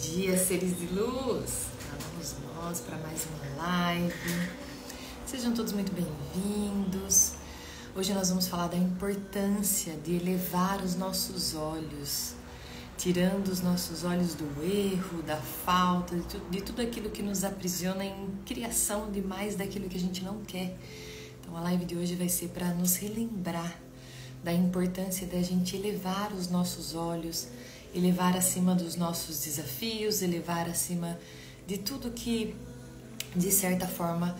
dia, seres de luz! Lá vamos nós para mais uma live. Sejam todos muito bem-vindos. Hoje nós vamos falar da importância de elevar os nossos olhos, tirando os nossos olhos do erro, da falta, de tudo aquilo que nos aprisiona em criação de mais daquilo que a gente não quer. Então a live de hoje vai ser para nos relembrar da importância da gente elevar os nossos olhos, elevar acima dos nossos desafios, elevar acima de tudo que, de certa forma,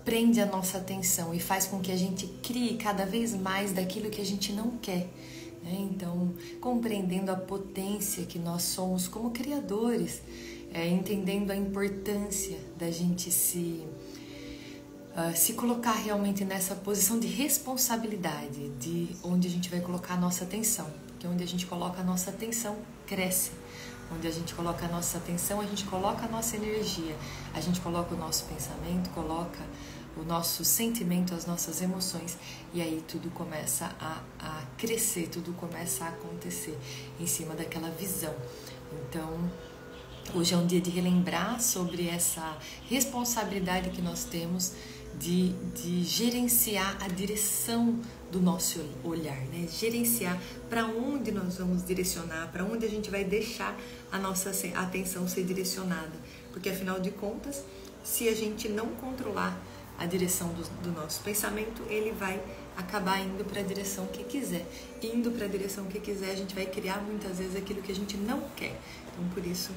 prende a nossa atenção e faz com que a gente crie cada vez mais daquilo que a gente não quer. Né? Então, compreendendo a potência que nós somos como criadores, entendendo a importância da gente se colocar realmente nessa posição de responsabilidade, de onde a gente vai colocar a nossa atenção. Porque onde a gente coloca a nossa atenção, cresce. Onde a gente coloca a nossa atenção, a gente coloca a nossa energia. A gente coloca o nosso pensamento, coloca o nosso sentimento, as nossas emoções. E aí tudo começa a crescer, tudo começa a acontecer em cima daquela visão. Então, hoje é um dia de relembrar sobre essa responsabilidade que nós temos de gerenciar a direção do nosso olhar, né? Gerenciar para onde nós vamos direcionar, para onde a gente vai deixar a nossa atenção ser direcionada. Porque, afinal de contas, se a gente não controlar a direção do nosso pensamento, ele vai acabar indo para a direção que quiser. Indo para a direção que quiser, a gente vai criar muitas vezes aquilo que a gente não quer. Então, por isso,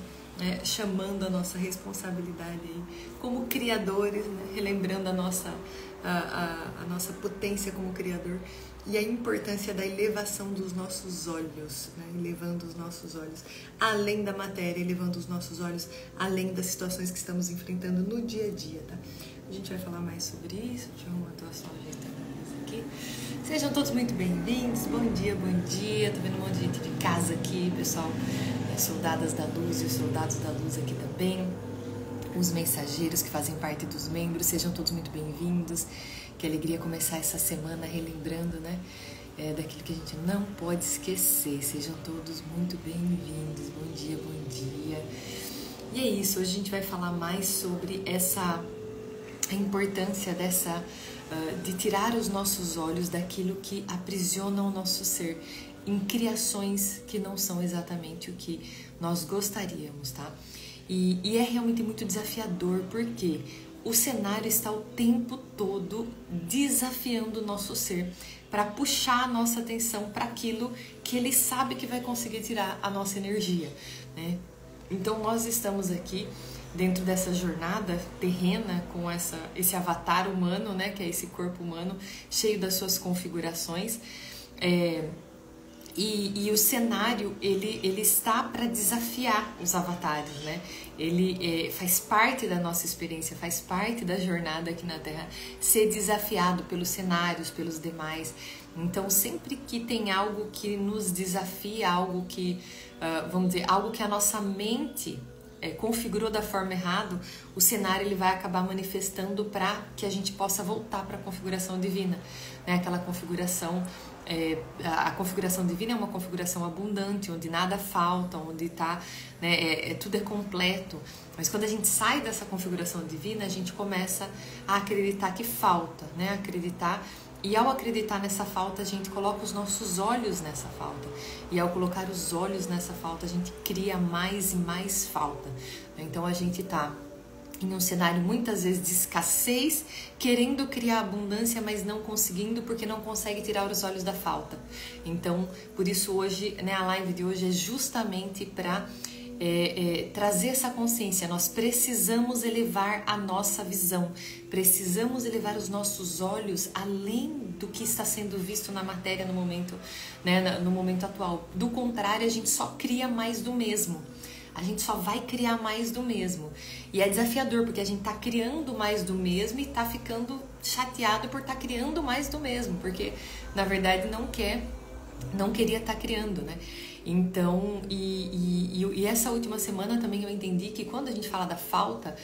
chamando a nossa responsabilidade aí, como criadores, né? Relembrando a nossa potência como criador e a importância da elevação dos nossos olhos, né? Elevando os nossos olhos além da matéria, elevando os nossos olhos além das situações que estamos enfrentando no dia a dia, tá? A gente vai falar mais sobre isso. Deixa eu arrumar só ajeitando aqui. Sejam todos muito bem-vindos. Bom dia, bom dia. Tô vendo um monte de gente de casa aqui, pessoal. Soldadas da luz e os soldados da luz aqui também. Os mensageiros que fazem parte dos membros. Sejam todos muito bem-vindos. Que alegria começar essa semana relembrando, né? Daquilo que a gente não pode esquecer. Sejam todos muito bem-vindos. Bom dia, bom dia. E é isso. Hoje a gente vai falar mais sobre a importância de tirar os nossos olhos daquilo que aprisiona o nosso ser em criações que não são exatamente o que nós gostaríamos, tá? E é realmente muito desafiador, porque o cenário está o tempo todo desafiando o nosso ser para puxar a nossa atenção para aquilo que ele sabe que vai conseguir tirar a nossa energia, né? Então nós estamos aqui dentro dessa jornada terrena com esse avatar humano, né, que é esse corpo humano cheio das suas configurações, e o cenário ele está para desafiar os avatares, né? Ele faz parte da nossa experiência, faz parte da jornada aqui na Terra ser desafiado pelos cenários, pelos demais. Então sempre que tem algo que nos desafia, algo que vamos dizer, algo que a nossa mente configurou da forma errada, o cenário ele vai acabar manifestando para que a gente possa voltar para a configuração divina, né? Aquela configuração, a configuração divina é uma configuração abundante, onde nada falta, onde tá, né, tudo é completo. Mas quando a gente sai dessa configuração divina, a gente começa a acreditar que falta, né? E ao acreditar nessa falta, a gente coloca os nossos olhos nessa falta. E ao colocar os olhos nessa falta, a gente cria mais e mais falta. Então a gente está em um cenário muitas vezes de escassez, querendo criar abundância, mas não conseguindo, porque não consegue tirar os olhos da falta. Então, por isso hoje, né, a live de hoje é justamente para trazer essa consciência. Nós precisamos elevar a nossa visão, precisamos elevar os nossos olhos além do que está sendo visto na matéria no momento, né, no momento atual. Do contrário, a gente só cria mais do mesmo. A gente só vai criar mais do mesmo. E é desafiador, porque a gente está criando mais do mesmo e está ficando chateado por estar criando mais do mesmo, porque na verdade não queria estar criando, né? Então, e essa última semana também eu entendi que quando a gente fala da falta,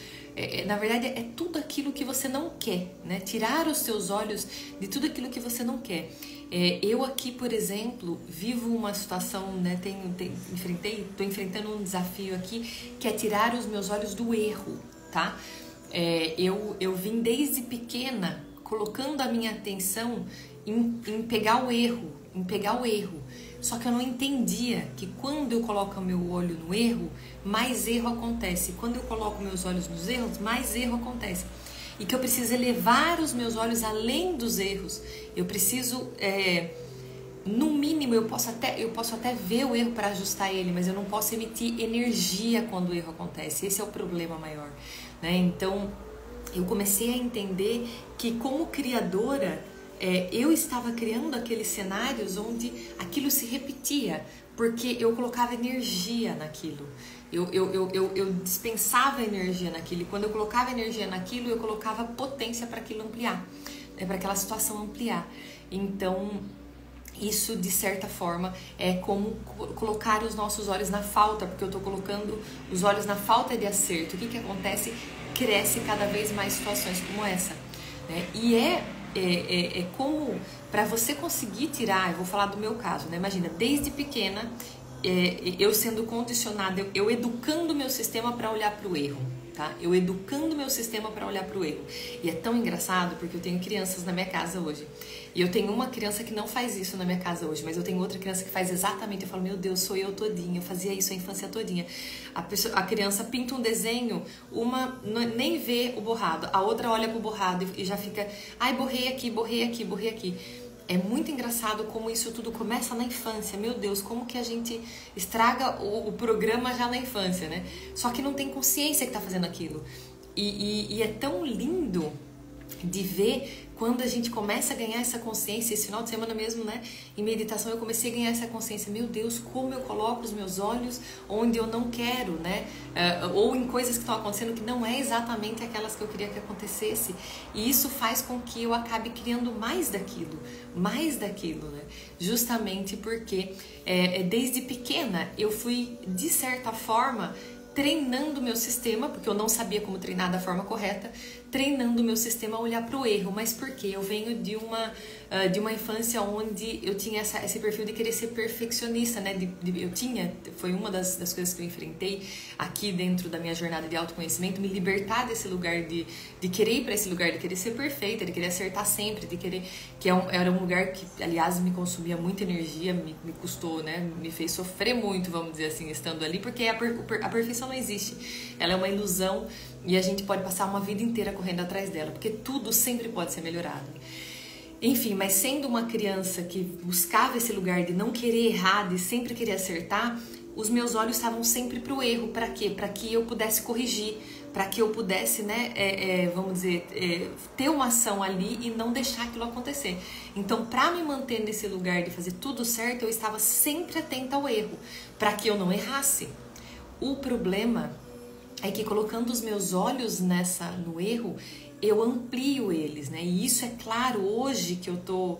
na verdade é tudo aquilo que você não quer, né? Tirar os seus olhos de tudo aquilo que você não quer. Eu aqui, por exemplo, vivo uma situação, né? Estou enfrentando um desafio aqui que é tirar os meus olhos do erro, tá? Eu vim desde pequena colocando a minha atenção em pegar o erro, Só que eu não entendia que quando eu coloco o meu olho no erro, mais erro acontece. Quando eu coloco meus olhos nos erros, mais erro acontece. E que eu preciso elevar os meus olhos além dos erros. Eu preciso, no mínimo, eu posso até ver o erro para ajustar ele, mas eu não posso emitir energia quando o erro acontece. Esse é o problema maior, né? Então, eu comecei a entender que como criadora, eu estava criando aqueles cenários onde aquilo se repetia, porque eu colocava energia naquilo. Eu dispensava energia naquilo, e quando eu colocava energia naquilo, eu colocava potência para aquilo ampliar, né, para aquela situação ampliar. Então, isso de certa forma é como colocar os nossos olhos na falta, porque eu estou colocando os olhos na falta de acerto. O que acontece? Cresce cada vez mais situações como essa, né? E como para você conseguir tirar, eu vou falar do meu caso, né? Imagina, desde pequena, eu sendo condicionada, eu educando o meu sistema para olhar para o erro, tá? Eu educando o meu sistema para olhar para o erro. E é tão engraçado porque eu tenho crianças na minha casa hoje. E eu tenho uma criança que não faz isso na minha casa hoje, mas eu tenho outra criança que faz exatamente. Eu falo, meu Deus, sou eu todinha, eu fazia isso a infância todinha. A criança pinta um desenho, uma nem vê o borrado, a outra olha pro borrado e já fica, ai, borrei aqui, borrei aqui, borrei aqui. É muito engraçado como isso tudo começa na infância. Meu Deus, como que a gente estraga o programa já na infância, né? Só que não tem consciência que tá fazendo aquilo. E é tão lindo de ver quando a gente começa a ganhar essa consciência. Esse final de semana mesmo, né, em meditação, eu comecei a ganhar essa consciência. Meu Deus, como eu coloco os meus olhos onde eu não quero, né? Ou em coisas que estão acontecendo que não é exatamente aquelas que eu queria que acontecesse. E isso faz com que eu acabe criando mais daquilo, né? Justamente porque desde pequena eu fui, de certa forma, treinando o meu sistema, porque eu não sabia como treinar da forma correta, treinando o meu sistema a olhar para o erro. Mas por quê? Eu venho de uma infância onde eu tinha esse perfil de querer ser perfeccionista, né? Foi uma das coisas que eu enfrentei aqui dentro da minha jornada de autoconhecimento, me libertar desse lugar de querer ir para esse lugar, de querer ser perfeita, de querer acertar sempre, de querer, era um lugar que, aliás, me consumia muita energia, me custou, né? Me fez sofrer muito, vamos dizer assim, estando ali, porque a perfeição não existe. Ela é uma ilusão e a gente pode passar uma vida inteira correndo atrás dela, porque tudo sempre pode ser melhorado. Enfim, mas sendo uma criança que buscava esse lugar de não querer errar, de sempre querer acertar, os meus olhos estavam sempre para o erro. Para quê? Para que eu pudesse corrigir, para que eu pudesse, né, vamos dizer, ter uma ação ali e não deixar aquilo acontecer. Então, para me manter nesse lugar de fazer tudo certo, eu estava sempre atenta ao erro, para que eu não errasse. O problema é que colocando os meus olhos no erro, eu amplio eles, né? E isso é claro hoje que eu tô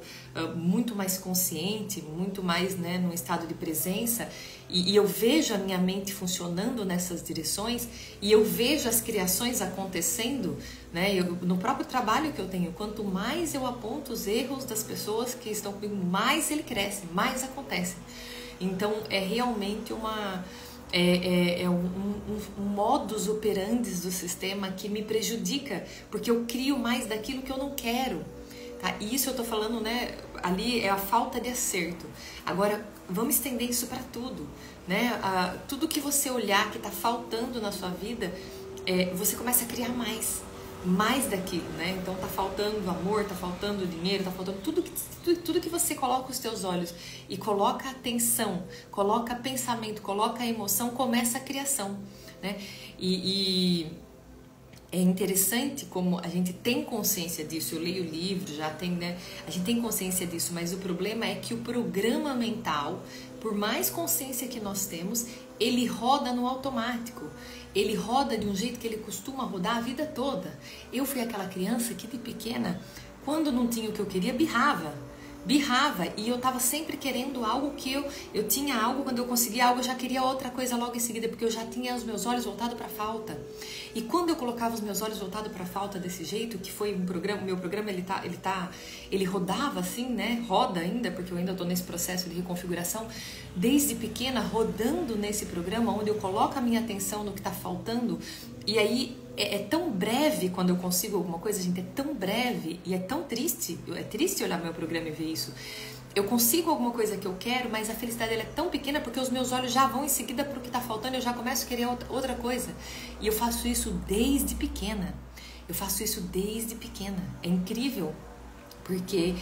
muito mais consciente, muito mais, né, num estado de presença, e eu vejo a minha mente funcionando nessas direções, e eu vejo as criações acontecendo, né? No próprio trabalho que eu tenho, quanto mais eu aponto os erros das pessoas que estão comigo, mais ele cresce, mais acontece. Então é realmente um modus operandi do sistema que me prejudica, porque eu crio mais daquilo que eu não quero, tá? E isso eu tô falando, né, ali é a falta de acerto. Agora, vamos estender isso para tudo, né? Tudo que você olhar que tá faltando na sua vida, você começa a criar mais daquilo, né? Então tá faltando amor, tá faltando dinheiro, tá faltando tudo que você coloca os teus olhos e coloca atenção, coloca pensamento, coloca emoção, começa a criação, né? E é interessante como a gente tem consciência disso. Eu leio livro, já tem, né? A gente tem consciência disso, mas o problema é que o programa mental, por mais consciência que nós temos, ele roda no automático. Ele roda de um jeito que ele costuma rodar a vida toda. Eu fui aquela criança que de pequena, quando não tinha o que eu queria, birrava. birrava, e eu tava sempre querendo algo que eu tinha algo, quando eu conseguia algo eu já queria outra coisa logo em seguida, porque eu já tinha os meus olhos voltados para a falta. E quando eu colocava os meus olhos voltados para a falta desse jeito, que foi um programa, meu programa ele rodava assim, né? Roda ainda, porque eu ainda tô nesse processo de reconfiguração, desde pequena, rodando nesse programa, onde eu coloco a minha atenção no que tá faltando, e aí é tão breve quando eu consigo alguma coisa, gente, é tão breve e é tão triste, é triste olhar meu programa e ver isso. Eu consigo alguma coisa que eu quero, mas a felicidade ela é tão pequena porque os meus olhos já vão em seguida para o que está faltando, eu já começo a querer outra coisa. E eu faço isso desde pequena. Eu faço isso desde pequena. É incrível, porque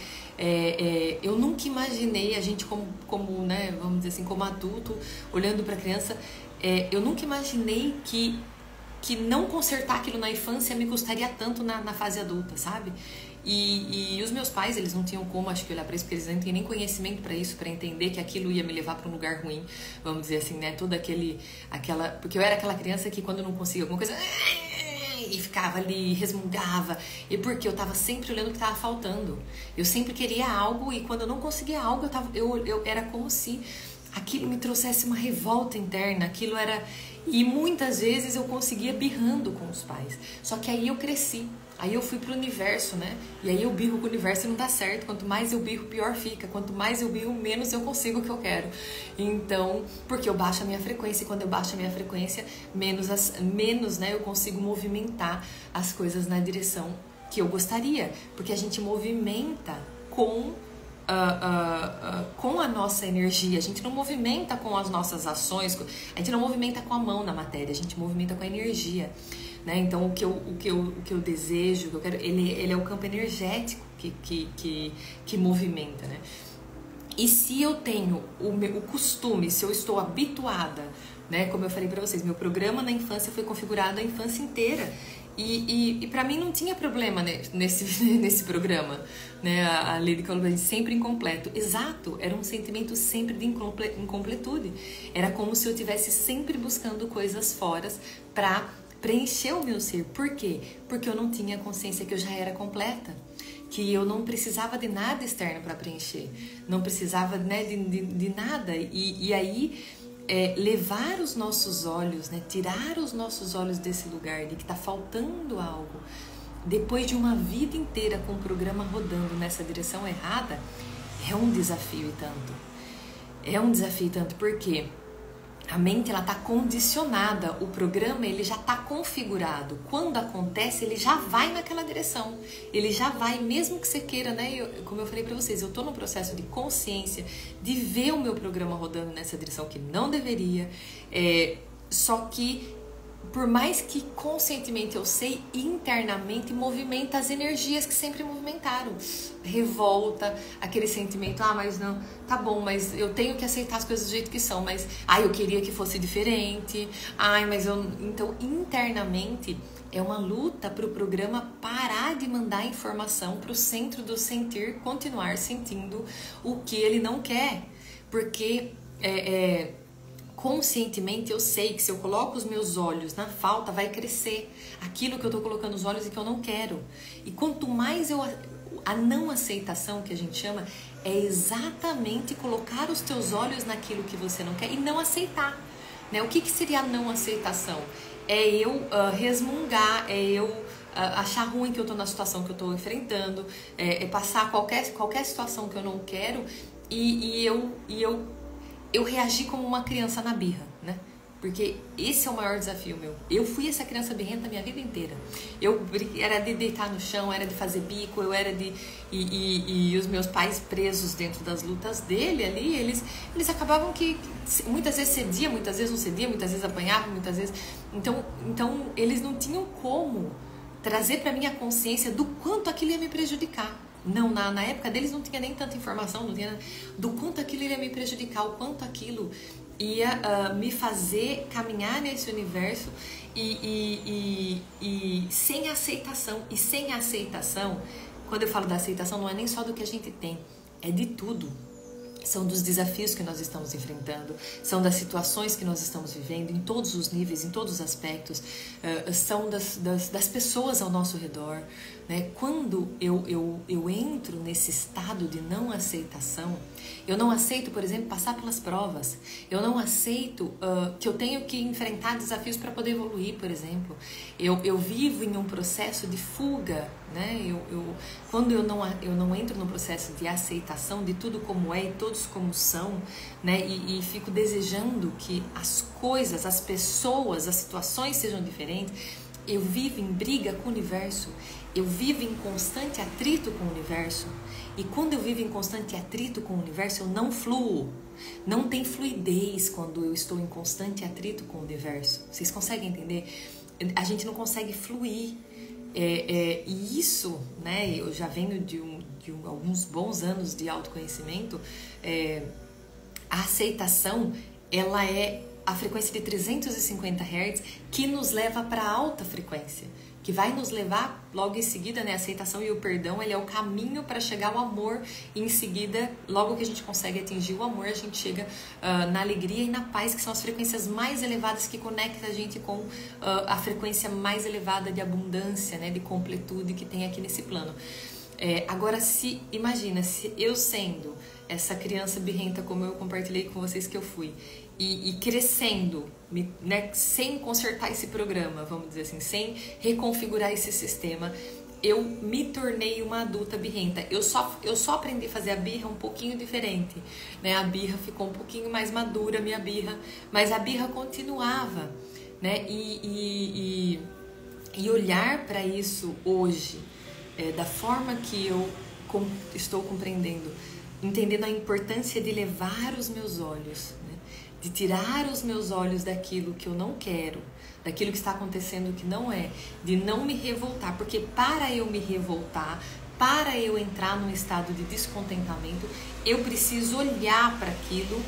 eu nunca imaginei, a gente como né, vamos dizer assim, como adulto, olhando para a criança, eu nunca imaginei que não consertar aquilo na infância me custaria tanto na fase adulta, sabe? E os meus pais, eles não tinham como, acho que, olhar para isso, porque eles não tinham nem conhecimento para isso, para entender que aquilo ia me levar para um lugar ruim, vamos dizer assim, né? Porque eu era aquela criança que quando eu não conseguia alguma coisa, e ficava ali, resmungava, e porque eu tava sempre olhando o que tava faltando. Eu sempre queria algo, e quando eu não conseguia algo, eu era como se aquilo me trouxesse uma revolta interna, aquilo era... E muitas vezes eu conseguia birrando com os pais. Só que aí eu cresci. Aí eu fui pro universo, né? E aí eu birro com o universo e não dá certo. Quanto mais eu birro, pior fica. Quanto mais eu birro, menos eu consigo o que eu quero. Então, porque eu baixo a minha frequência. E quando eu baixo a minha frequência, menos, né, eu consigo movimentar as coisas na direção que eu gostaria. Porque a gente movimenta com a nossa energia, a gente não movimenta com as nossas ações, a gente não movimenta com a mão na matéria, a gente movimenta com a energia, né? Então o que eu desejo, o que eu quero, ele é o campo energético que movimenta, né? E se eu tenho o costume, se eu estou habituada, né? Como eu falei pra vocês, meu programa na infância foi configurado a infância inteira. E para mim não tinha problema, né, nesse programa, né? A lei de Calvin sempre incompleto. Exato, era um sentimento sempre de incompletude. Era como se eu estivesse sempre buscando coisas fora para preencher o meu ser. Por quê? Porque eu não tinha consciência que eu já era completa, que eu não precisava de nada externo para preencher, não precisava, né, de nada. E aí... levar os nossos olhos, né, tirar os nossos olhos desse lugar de que está faltando algo, depois de uma vida inteira com o programa rodando nessa direção errada, é um desafio e tanto. É um desafio e tanto, porque a mente ela está condicionada, o programa ele já está configurado. Quando acontece, ele já vai naquela direção. Ele já vai, mesmo que você queira, né? Como eu falei para vocês, eu estou no processo de consciência, de ver o meu programa rodando nessa direção que não deveria. Só que, por mais que conscientemente eu sei, internamente movimenta as energias que sempre movimentaram. Revolta, aquele sentimento, mas não, tá bom, mas eu tenho que aceitar as coisas do jeito que são, mas, eu queria que fosse diferente, mas eu... Então, internamente, é uma luta para o programa parar de mandar informação para o centro do sentir, continuar sentindo o que ele não quer, porque conscientemente eu sei que se eu coloco os meus olhos na falta, vai crescer aquilo que eu tô colocando os olhos e que eu não quero. E quanto mais a não aceitação, que a gente chama, é exatamente colocar os teus olhos naquilo que você não quer e não aceitar, né? O que seria a não aceitação? É eu resmungar, é eu achar ruim que eu tô na situação que eu tô enfrentando, é passar qualquer situação que eu não quero e eu reagi como uma criança na birra, né? Porque esse é o maior desafio meu. Eu fui essa criança birrenta a minha vida inteira. Era de deitar no chão, era de fazer bico, eu era de... E os meus pais presos dentro das lutas dele ali, eles acabavam que muitas vezes cedia, muitas vezes não cedia, muitas vezes apanhavam, muitas vezes... Então eles não tinham como trazer pra mim a consciência do quanto aquilo ia me prejudicar. Não, na época deles não tinha nem tanta informação, não tinha do quanto aquilo ia me prejudicar, o quanto aquilo ia me fazer caminhar nesse universo e sem aceitação. E sem aceitação, quando eu falo da aceitação, não é nem só do que a gente tem, é de tudo. são dos desafios que nós estamos enfrentando, são das situações que nós estamos vivendo em todos os níveis, em todos os aspectos, são das pessoas ao nosso redor, né? Quando eu entro nesse estado de não aceitação, eu não aceito, por exemplo, passar pelas provas, eu não aceito que eu tenho que enfrentar desafios para poder evoluir, por exemplo, eu vivo em um processo de fuga, né? Quando eu não entro no processo de aceitação de tudo como é e todos como são, né? E fico desejando que as coisas, as pessoas, as situações sejam diferentes, eu vivo em briga com o universo, eu vivo em constante atrito com o universo. E quando eu vivo em constante atrito com o universo, eu não fluo. Não tem fluidez quando eu estou em constante atrito com o universo. Vocês conseguem entender? A gente não consegue fluir. E isso, né, eu já venho de alguns bons anos de autoconhecimento, a aceitação, ela é a frequência de 350 Hz que nos leva para a alta frequência, que vai nos levar logo em seguida, né, a aceitação e o perdão, ele é o caminho para chegar ao amor, e em seguida, logo que a gente consegue atingir o amor, a gente chega na alegria e na paz, que são as frequências mais elevadas que conectam a gente com a frequência mais elevada de abundância, né, de completude que tem aqui nesse plano. Agora, imagina, se eu sendo essa criança birrenta, como eu compartilhei com vocês que eu fui, e crescendo, né, sem consertar esse programa, vamos dizer assim, sem reconfigurar esse sistema, eu me tornei uma adulta birrenta. Eu só aprendi a fazer a birra um pouquinho diferente, né? A birra ficou um pouquinho mais madura, minha birra, mas a birra continuava, né? E olhar para isso hoje, da forma que eu estou compreendendo, entendendo a importância de levar os meus olhos, né? De tirar os meus olhos daquilo que eu não quero, daquilo que está acontecendo que não é, de não me revoltar, porque para eu me revoltar, para eu entrar num estado de descontentamento, eu preciso olhar para aquilo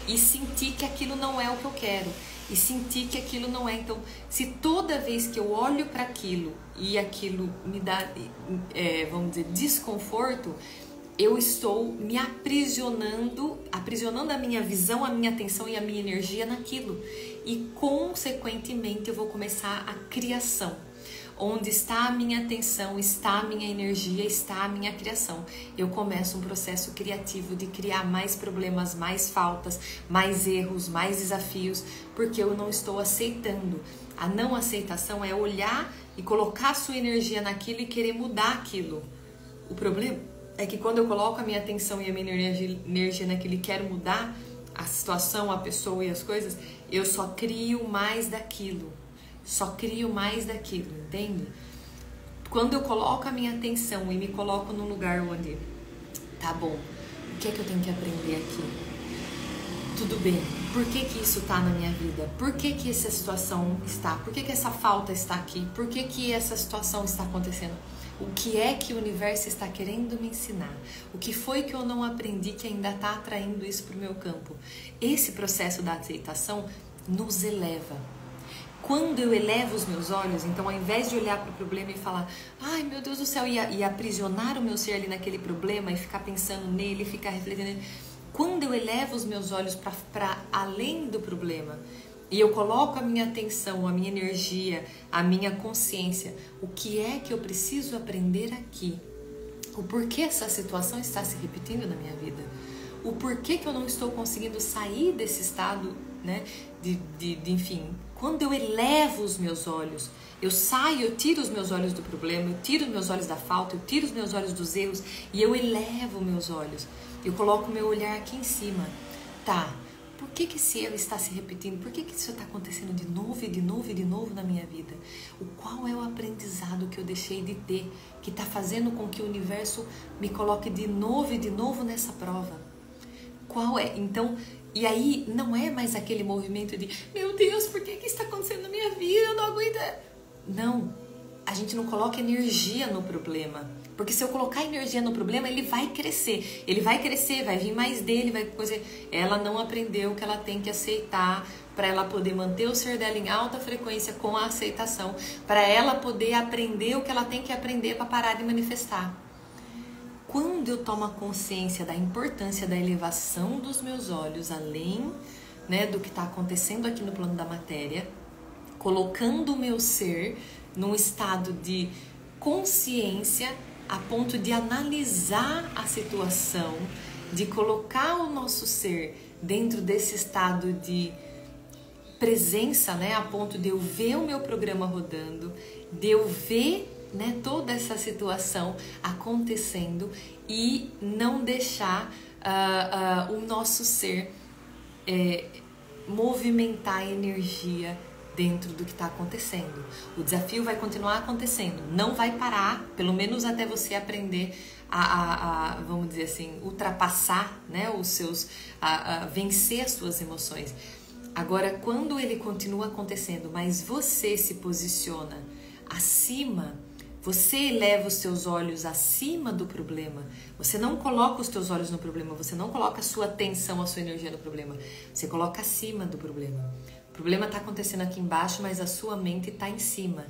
e sentir que aquilo não é o que eu quero, e sentir que aquilo não é. Então, se toda vez que eu olho para aquilo e aquilo me dá, vamos dizer, desconforto, eu estou me aprisionando a minha visão, a minha atenção e a minha energia naquilo. E, consequentemente, eu vou começar a criação. Onde está a minha atenção, está a minha energia, está a minha criação. Eu começo um processo criativo de criar mais problemas, mais faltas, mais erros, mais desafios, porque eu não estou aceitando. A não aceitação é olhar e colocar a sua energia naquilo e querer mudar aquilo. O problema é que quando eu coloco a minha atenção e a minha energia naquilo e quero mudar a situação, a pessoa e as coisas, eu só crio mais daquilo. Só crio mais daquilo, entende? Quando eu coloco a minha atenção e me coloco num lugar onde, tá bom, o que é que eu tenho que aprender aqui? Tudo bem, por que que isso tá na minha vida? Por que que essa situação está? Por que que essa falta está aqui? Por que que essa situação está acontecendo? O que é que o universo está querendo me ensinar? O que foi que eu não aprendi que ainda está atraindo isso para o meu campo? Esse processo da aceitação nos eleva. Quando eu elevo os meus olhos, então ao invés de olhar para o problema e falar, ai meu Deus do céu, e aprisionar o meu ser ali naquele problema e ficar pensando nele, ficar refletindo nele, quando eu elevo os meus olhos para além do problema, e eu coloco a minha atenção, a minha energia, a minha consciência, o que é que eu preciso aprender aqui? O porquê essa situação está se repetindo na minha vida? O porquê que eu não estou conseguindo sair desse estado, né? Enfim, quando eu elevo os meus olhos, eu saio, eu tiro os meus olhos do problema, eu tiro os meus olhos da falta, eu tiro os meus olhos dos erros e eu elevo meus olhos. Eu coloco o meu olhar aqui em cima. Tá. Por que que esse erro está se repetindo? Por que que isso está acontecendo de novo e de novo e de novo na minha vida? Qual é o aprendizado que eu deixei de ter, que está fazendo com que o universo me coloque de novo e de novo nessa prova? Qual é? Então, e aí não é mais aquele movimento de, meu Deus, por que que isso está acontecendo na minha vida? Eu não aguento. Não, a gente não coloca energia no problema. Porque se eu colocar energia no problema, ele vai crescer. Ele vai crescer, vai vir mais dele, vai coisa. Ela não aprendeu que ela tem que aceitar para ela poder manter o ser dela em alta frequência com a aceitação, para ela poder aprender o que ela tem que aprender para parar de manifestar. quando eu tomo a consciência da importância da elevação dos meus olhos, além, né, do que está acontecendo aqui no plano da matéria, colocando o meu ser num estado de consciência a ponto de analisar a situação, de colocar o nosso ser dentro desse estado de presença, né, a ponto de eu ver o meu programa rodando, de eu ver, né, toda essa situação acontecendo e não deixar o nosso ser movimentar a energia dentro do que está acontecendo. O desafio vai continuar acontecendo, não vai parar, pelo menos até você aprender vamos dizer assim, ultrapassar, né, os seus, vencer as suas emoções. Agora, quando ele continua acontecendo, mas você se posiciona acima, você eleva os seus olhos acima do problema, você não coloca os teus olhos no problema, você não coloca a sua atenção, a sua energia no problema, você coloca acima do problema. O problema está acontecendo aqui embaixo, mas a sua mente está em cima.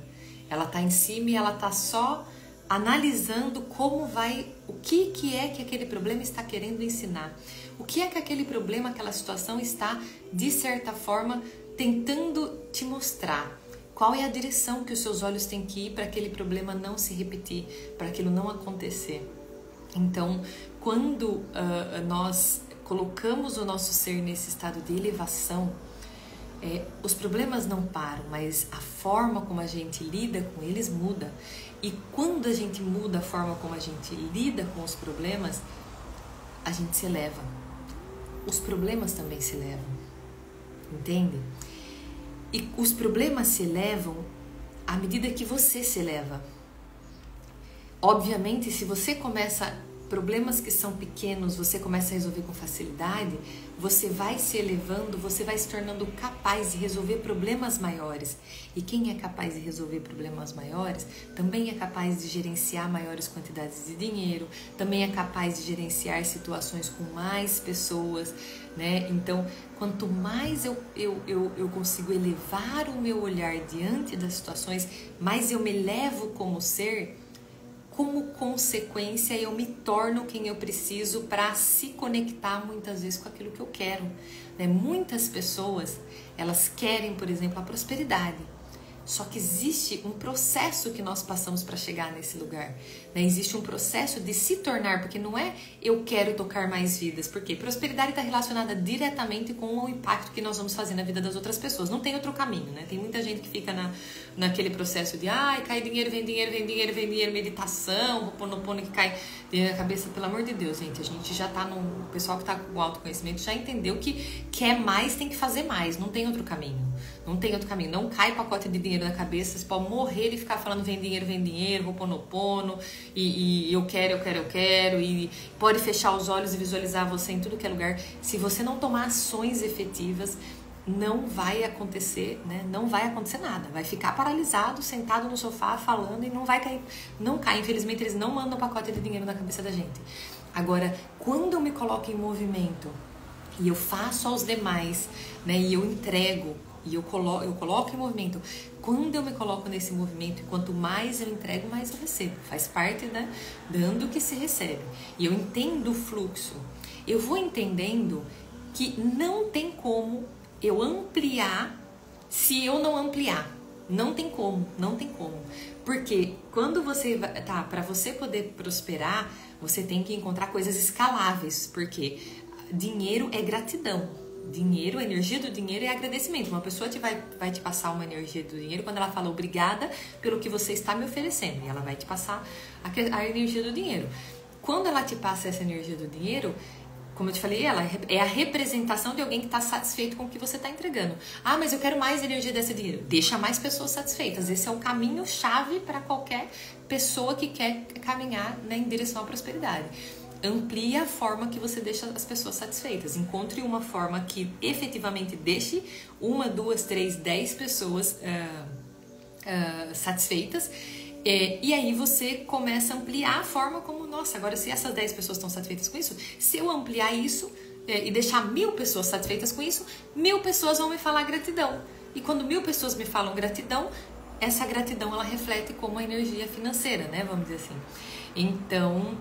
Ela está em cima e ela está só analisando como vai, o que é que aquele problema está querendo ensinar. O que é que aquele problema, aquela situação está, de certa forma, tentando te mostrar. Qual é a direção que os seus olhos têm que ir para aquele problema não se repetir, para aquilo não acontecer. Então, quando nós colocamos o nosso ser nesse estado de elevação, os problemas não param, mas a forma como a gente lida com eles muda. E quando a gente muda a forma como a gente lida com os problemas, a gente se eleva. Os problemas também se elevam, entende? E os problemas se elevam à medida que você se eleva. Obviamente, se você começa problemas que são pequenos, você começa a resolver com facilidade, você vai se elevando, você vai se tornando capaz de resolver problemas maiores. E quem é capaz de resolver problemas maiores, também é capaz de gerenciar maiores quantidades de dinheiro, também é capaz de gerenciar situações com mais pessoas, né? Então, quanto mais eu consigo elevar o meu olhar diante das situações, mais eu me elevo como ser. Como consequência, eu me torno quem eu preciso para se conectar muitas vezes com aquilo que eu quero, né? Muitas pessoas, elas querem, por exemplo, a prosperidade. Só que existe um processo que nós passamos para chegar nesse lugar, né? Existe um processo de se tornar, porque não é eu quero tocar mais vidas, porque prosperidade está relacionada diretamente com o impacto que nós vamos fazer na vida das outras pessoas. Não tem outro caminho, né? Tem muita gente que fica naquele processo de cai dinheiro, vem dinheiro, vem dinheiro, vem dinheiro, meditação, Ho'oponopono que cai na cabeça. Pelo amor de Deus, gente, a gente já tá o pessoal que tá com autoconhecimento já entendeu que quer mais, tem que fazer mais, não tem outro caminho. Não tem outro caminho, não cai pacote de dinheiro na cabeça, você pode morrer e ficar falando vem dinheiro, Ho'oponopono, e eu quero, e pode fechar os olhos e visualizar você em tudo que é lugar. Se você não tomar ações efetivas, não vai acontecer, né? Não vai acontecer nada, vai ficar paralisado, sentado no sofá, falando e não vai cair, não cai. Infelizmente eles não mandam pacote de dinheiro na cabeça da gente. Agora, quando eu me coloco em movimento e eu faço aos demais, né? E eu entrego, e eu coloco em movimento. Quando eu me coloco nesse movimento, e quanto mais eu entrego, mais eu recebo. Faz parte, né? Dando que se recebe. E eu entendo o fluxo. Eu vou entendendo que não tem como eu ampliar se eu não ampliar. Não tem como, não tem como. Porque quando você para você poder prosperar, você tem que encontrar coisas escaláveis. Porque dinheiro é gratidão. Dinheiro, a energia do dinheiro é agradecimento. Uma pessoa vai te passar uma energia do dinheiro quando ela fala obrigada pelo que você está me oferecendo. E ela vai te passar a energia do dinheiro. Quando ela te passa essa energia do dinheiro, como eu te falei, ela é a representação de alguém que está satisfeito com o que você está entregando. Mas eu quero mais energia desse dinheiro. Deixa mais pessoas satisfeitas. Esse é o caminho-chave para qualquer pessoa que quer caminhar, né, em direção à prosperidade. Amplie a forma que você deixa as pessoas satisfeitas. Encontre uma forma que efetivamente deixe 1, 2, 3, 10 pessoas satisfeitas. E aí você começa a ampliar a forma como, nossa, agora se essas 10 pessoas estão satisfeitas com isso, se eu ampliar isso e deixar 1000 pessoas satisfeitas com isso, 1000 pessoas vão me falar gratidão. E quando 1000 pessoas me falam gratidão, essa gratidão ela reflete como a energia financeira, né? Vamos dizer assim. Então,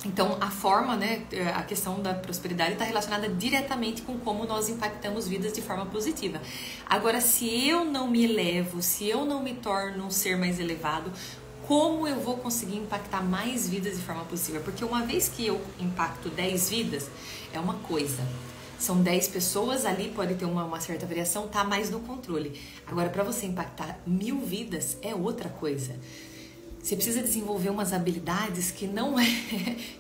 Então, a forma, né, a questão da prosperidade está relacionada diretamente com como nós impactamos vidas de forma positiva. Agora, se eu não me elevo, se eu não me torno um ser mais elevado, como eu vou conseguir impactar mais vidas de forma positiva? Porque uma vez que eu impacto 10 vidas, é uma coisa. São 10 pessoas, ali pode ter uma certa variação, tá mais no controle. Agora, para você impactar 1000 vidas, é outra coisa. Você precisa desenvolver umas habilidades que não é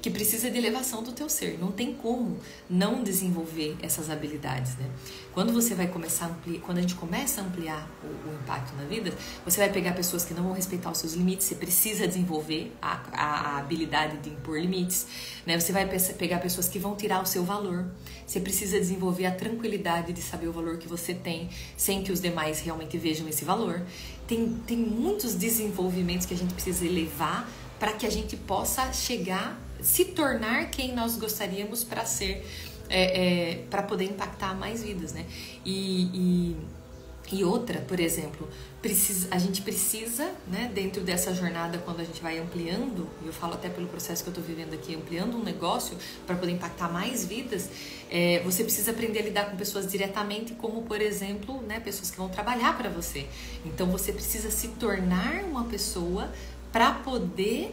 que precisa de elevação do teu ser. Não tem como não desenvolver essas habilidades, né? Quando você vai começar a ampliar, quando a gente começa a ampliar o impacto na vida, você vai pegar pessoas que não vão respeitar os seus limites. Você precisa desenvolver a habilidade de impor limites, né? Você vai pegar pessoas que vão tirar o seu valor. Você precisa desenvolver a tranquilidade de saber o valor que você tem, sem que os demais realmente vejam esse valor. Tem muitos desenvolvimentos que a gente precisa elevar para que a gente possa chegar, se tornar quem nós gostaríamos para ser, para poder impactar mais vidas, né? E outra, por exemplo, a gente precisa, né, dentro dessa jornada, quando a gente vai ampliando, e eu falo até pelo processo que eu estou vivendo aqui, ampliando um negócio para poder impactar mais vidas, você precisa aprender a lidar com pessoas diretamente, como, por exemplo, né, pessoas que vão trabalhar para você. Então, você precisa se tornar uma pessoa para poder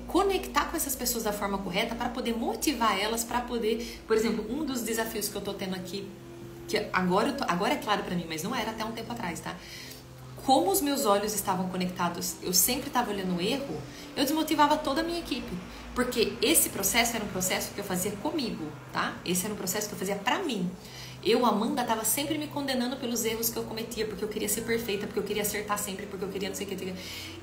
conectar com essas pessoas da forma correta, para poder motivar elas, para poder, por exemplo, um dos desafios que eu estou tendo aqui, que agora é claro pra mim, mas não era até um tempo atrás, tá? Como os meus olhos estavam conectados, eu sempre estava olhando o erro, eu desmotivava toda a minha equipe. Porque esse processo era um processo que eu fazia comigo, tá? Esse era um processo que eu fazia pra mim. Eu, Amanda, estava sempre me condenando pelos erros que eu cometia, porque eu queria ser perfeita, porque eu queria acertar sempre, porque eu queria não sei o que.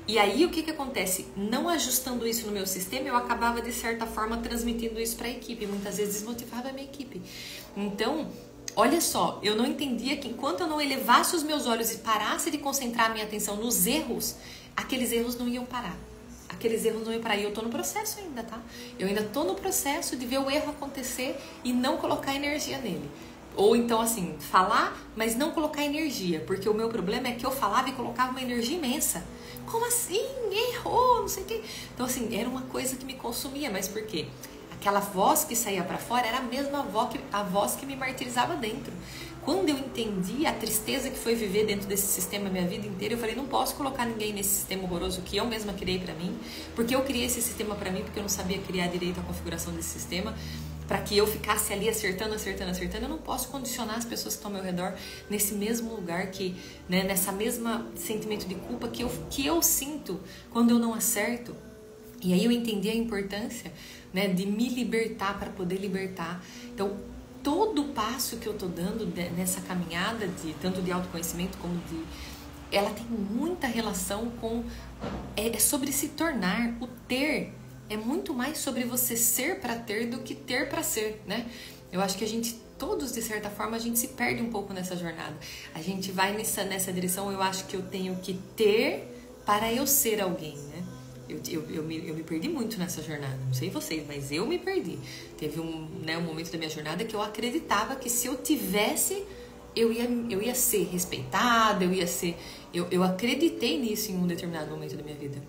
E aí, o que acontece? Não ajustando isso no meu sistema, eu acabava, de certa forma, transmitindo isso pra equipe. Muitas vezes desmotivava a minha equipe. Então, olha só, eu não entendia que enquanto eu não elevasse os meus olhos e parasse de concentrar a minha atenção nos erros, aqueles erros não iam parar. Aqueles erros não iam parar. E eu tô no processo ainda, tá? Eu ainda tô no processo de ver o erro acontecer e não colocar energia nele. Ou então, assim, falar, mas não colocar energia. Porque o meu problema é que eu falava e colocava uma energia imensa. Como assim? Errou, não sei o quê. Então, assim, era uma coisa que me consumia. Mas por quê? Aquela voz que saía para fora era a mesma voz que me martirizava dentro. Quando eu entendi a tristeza que foi viver dentro desse sistema a minha vida inteira, eu falei, não posso colocar ninguém nesse sistema horroroso que eu mesma criei para mim, porque eu criei esse sistema para mim, porque eu não sabia criar direito a configuração desse sistema, para que eu ficasse ali acertando. Eu não posso condicionar as pessoas que estão ao meu redor nesse mesmo lugar, né, nessa mesma sentimento de culpa que eu sinto quando eu não acerto. E aí eu entendi a importância, né, de me libertar para poder libertar. Então, todo passo que eu tô dando nessa caminhada, tanto de autoconhecimento como ela tem muita relação com... É sobre se tornar. O ter é muito mais sobre você ser para ter do que ter para ser, né? Eu acho que a gente, todos, de certa forma, a gente se perde um pouco nessa jornada. A gente vai nessa direção, eu acho que eu tenho que ter para eu ser alguém, né? Eu me perdi muito nessa jornada, não sei vocês, mas eu me perdi. Teve um momento da minha jornada que eu acreditava que se eu tivesse, eu ia ser respeitada, eu acreditei nisso em um determinado momento da minha vida.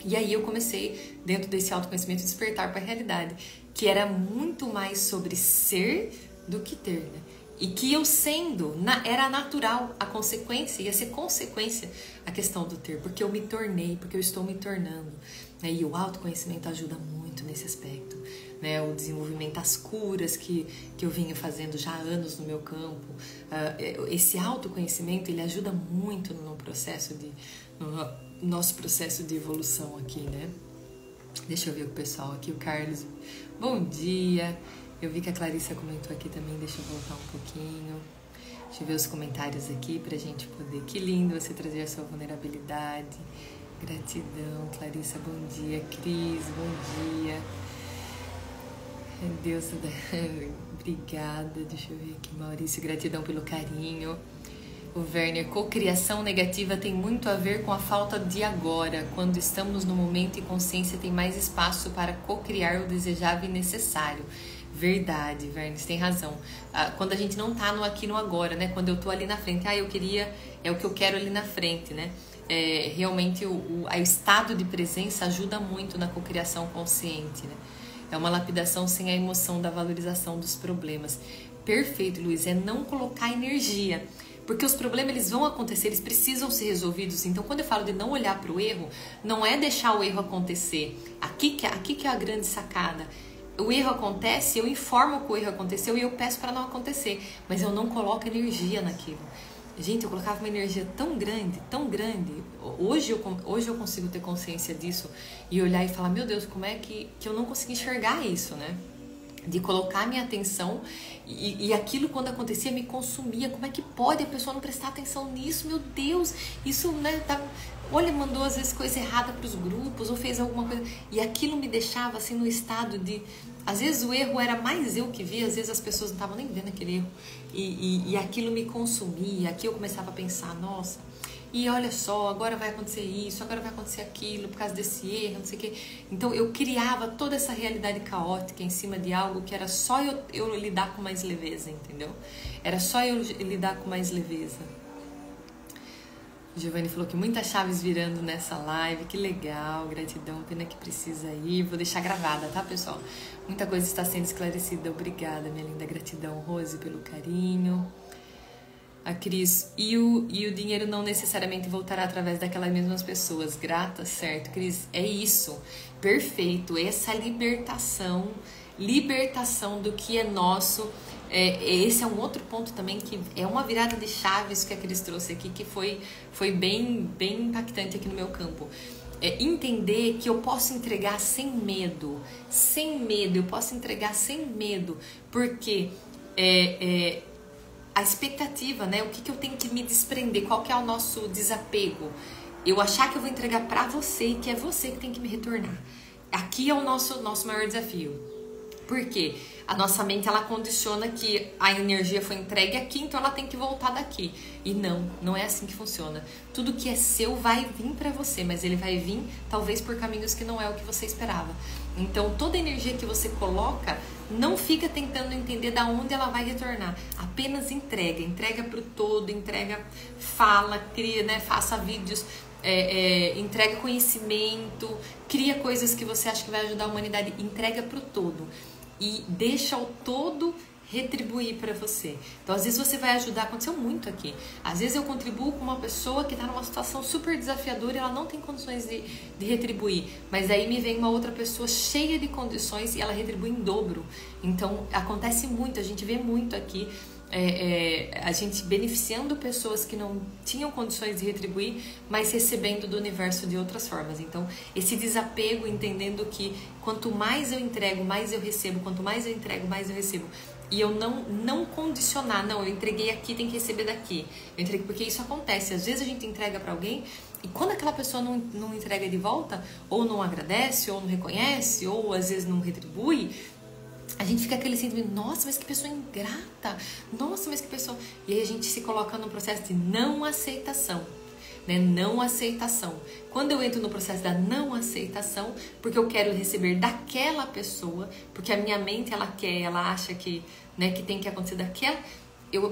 E aí eu comecei, dentro desse autoconhecimento, a despertar para a realidade, que era muito mais sobre ser do que ter, né? E que eu sendo, era natural, a consequência, ia ser consequência a questão do ter, porque eu me tornei, porque eu estou me tornando. Né? E o autoconhecimento ajuda muito nesse aspecto, né? O desenvolvimento, as curas que eu vinha fazendo já há anos no meu campo. Esse autoconhecimento, ele ajuda muito no nosso processo de evolução aqui, né? Deixa eu ver o pessoal aqui, o Carlos. Bom dia! Eu vi que a Clarissa comentou aqui também, deixa eu voltar um pouquinho. Deixa eu ver os comentários aqui pra gente poder... Que lindo você trazer a sua vulnerabilidade. Gratidão, Clarissa, bom dia. Cris, bom dia. Deus, obrigada. Deixa eu ver aqui, Maurício, gratidão pelo carinho. O Werner, cocriação negativa tem muito a ver com a falta de agora. Quando estamos no momento e consciência tem mais espaço para cocriar o desejável e necessário. Verdade, Werner, você tem razão. Quando a gente não tá no aqui no agora, né? Quando eu tô ali na frente, eu queria, é o que eu quero ali na frente, né? realmente o estado de presença ajuda muito na cocriação consciente, né? É uma lapidação sem a emoção da valorização dos problemas. Perfeito, Luiz, é não colocar energia. Porque os problemas, eles vão acontecer, eles precisam ser resolvidos. Então, quando eu falo de não olhar para o erro, não é deixar o erro acontecer. Aqui que é a grande sacada. O erro acontece, eu informo que o erro aconteceu e eu peço para não acontecer. Mas eu não coloco energia naquilo. Gente, eu colocava uma energia tão grande, tão grande. Hoje eu consigo ter consciência disso e olhar e falar, meu Deus, como é que eu não consegui enxergar isso, né? De colocar minha atenção e aquilo quando acontecia me consumia. Como é que pode a pessoa não prestar atenção nisso? Meu Deus, isso, né, olha, mandou às vezes coisa errada para os grupos ou fez alguma coisa e aquilo me deixava assim no estado de, às vezes o erro era mais eu que via, às vezes as pessoas não estavam nem vendo aquele erro e aquilo me consumia. Aqui eu começava a pensar, nossa, e olha só, agora vai acontecer isso, agora vai acontecer aquilo por causa desse erro, não sei o quê. Então eu criava toda essa realidade caótica em cima de algo que era só eu lidar com mais leveza, entendeu? Era só eu lidar com mais leveza. O Giovanni falou que muitas chaves virando nessa live, que legal, gratidão, pena que precisa ir. Vou deixar gravada, tá, pessoal? Muita coisa está sendo esclarecida, obrigada, minha linda, gratidão, Rose, pelo carinho. A Cris, e o dinheiro não necessariamente voltará através daquelas mesmas pessoas. Grata, certo, Cris? É isso, perfeito, essa libertação do que é nosso. Esse é um outro ponto também, que é uma virada de chaves que a Cris trouxe aqui, que foi bem impactante aqui no meu campo. Entender que eu posso entregar sem medo, eu posso entregar sem medo, porque a expectativa, né? O que eu tenho que me desprender? Qual que é o nosso desapego? Eu achar que eu vou entregar pra você e que é você que tem que me retornar. Aqui é o nosso maior desafio. Por quê? A nossa mente, ela condiciona que a energia foi entregue aqui, então ela tem que voltar daqui. E não é assim que funciona. Tudo que é seu vai vir pra você, mas ele vai vir talvez por caminhos que não é o que você esperava. Então toda energia que você coloca, não fica tentando entender da onde ela vai retornar. Apenas entrega pro todo, fala, cria, né? Faça vídeos, entrega conhecimento, cria coisas que você acha que vai ajudar a humanidade, entrega pro todo. E deixa o todo retribuir para você. Então, às vezes você vai ajudar, aconteceu muito aqui. Às vezes eu contribuo com uma pessoa que está numa situação super desafiadora e ela não tem condições de retribuir. Mas aí me vem uma outra pessoa cheia de condições e ela retribui em dobro. Então, acontece muito, a gente vê muito aqui. A gente beneficiando pessoas que não tinham condições de retribuir, mas recebendo do universo de outras formas. Então, esse desapego, entendendo que quanto mais eu entrego, mais eu recebo, quanto mais eu entrego, mais eu recebo. E eu não condicionar, não, eu entreguei aqui, tem que receber daqui. Eu entreguei, porque isso acontece, às vezes a gente entrega para alguém e quando aquela pessoa não entrega de volta, ou não agradece, ou não reconhece, ou às vezes não retribui, a gente fica aquele sentimento, nossa, mas que pessoa ingrata, nossa, mas que pessoa... E aí a gente se coloca no processo de não aceitação, né? Não aceitação. Quando eu entro no processo da não aceitação, porque eu quero receber daquela pessoa, porque a minha mente, ela quer, ela acha que, né, que tem que acontecer daquela...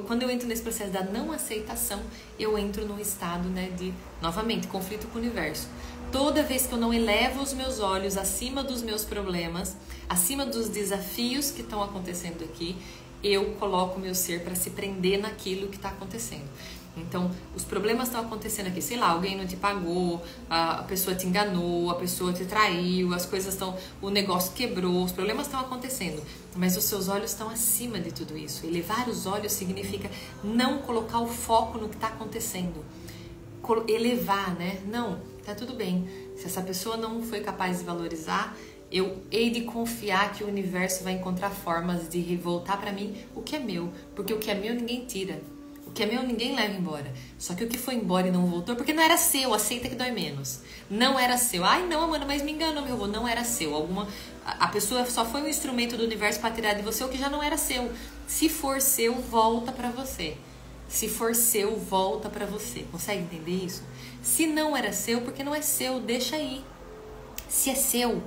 Quando eu entro nesse processo da não aceitação, eu entro num estado, né, de, novamente, conflito com o universo. Toda vez que eu não elevo os meus olhos acima dos meus problemas, acima dos desafios que estão acontecendo aqui, eu coloco o meu ser para se prender naquilo que está acontecendo. Então, os problemas estão acontecendo aqui, sei lá, alguém não te pagou, a pessoa te enganou, a pessoa te traiu, as coisas estão, o negócio quebrou, os problemas estão acontecendo, mas os seus olhos estão acima de tudo isso. Elevar os olhos significa não colocar o foco no que está acontecendo, elevar, né? Não, tá tudo bem. Se essa pessoa não foi capaz de valorizar, eu hei de confiar que o universo vai encontrar formas de voltar para mim o que é meu, porque o que é meu ninguém tira. O que é meu ninguém leva embora. Só que o que foi embora e não voltou, porque não era seu, aceita que dói menos. Não era seu. Ai, não, Amanda, mas me enganou, meu avô. Não era seu. A pessoa só foi um instrumento do universo para tirar de você o que já não era seu. Se for seu, volta para você. Se for seu, volta para você. Consegue entender isso? Se não era seu, porque não é seu, deixa aí. Se é seu,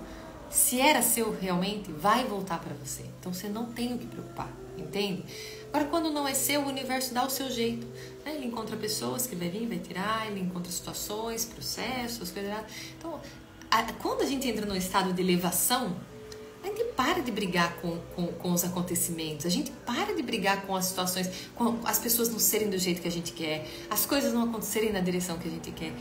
se era seu realmente, vai voltar para você. Então você não tem o que preocupar. entende? Agora, quando não é seu, o universo dá o seu jeito, né? Ele encontra pessoas que vai vir, vai tirar, ele encontra situações, processos, coisas. Então, quando a gente entra num estado de elevação, a gente para de brigar com os acontecimentos, a gente para de brigar com as situações, com as pessoas não serem do jeito que a gente quer, as coisas não acontecerem na direção que a gente quer.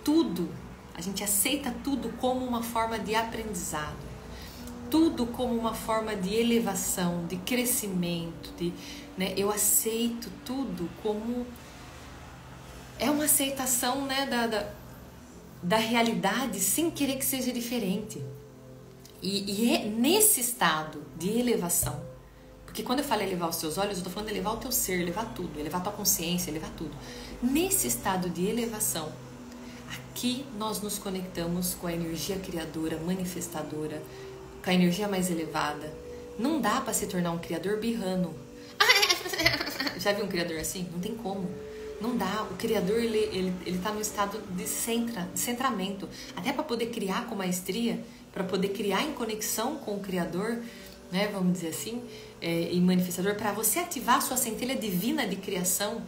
Tudo, a gente aceita tudo como uma forma de aprendizado, tudo como uma forma de elevação, de crescimento, né? Eu aceito tudo como... É uma aceitação, né, da realidade sem querer que seja diferente. E é nesse estado de elevação, porque quando eu falo elevar os seus olhos, eu estou falando de elevar o teu ser, elevar tudo, elevar a tua consciência, elevar tudo. Nesse estado de elevação, aqui nós nos conectamos com a energia criadora, manifestadora, com a energia mais elevada. Não dá para se tornar um criador birrano. Já viu um criador assim? Não tem como. Não dá. O criador, ele tá no estado de centramento. Até para poder criar com maestria, para poder criar em conexão com o criador, né, vamos dizer assim, e manifestador, para você ativar a sua centelha divina de criação,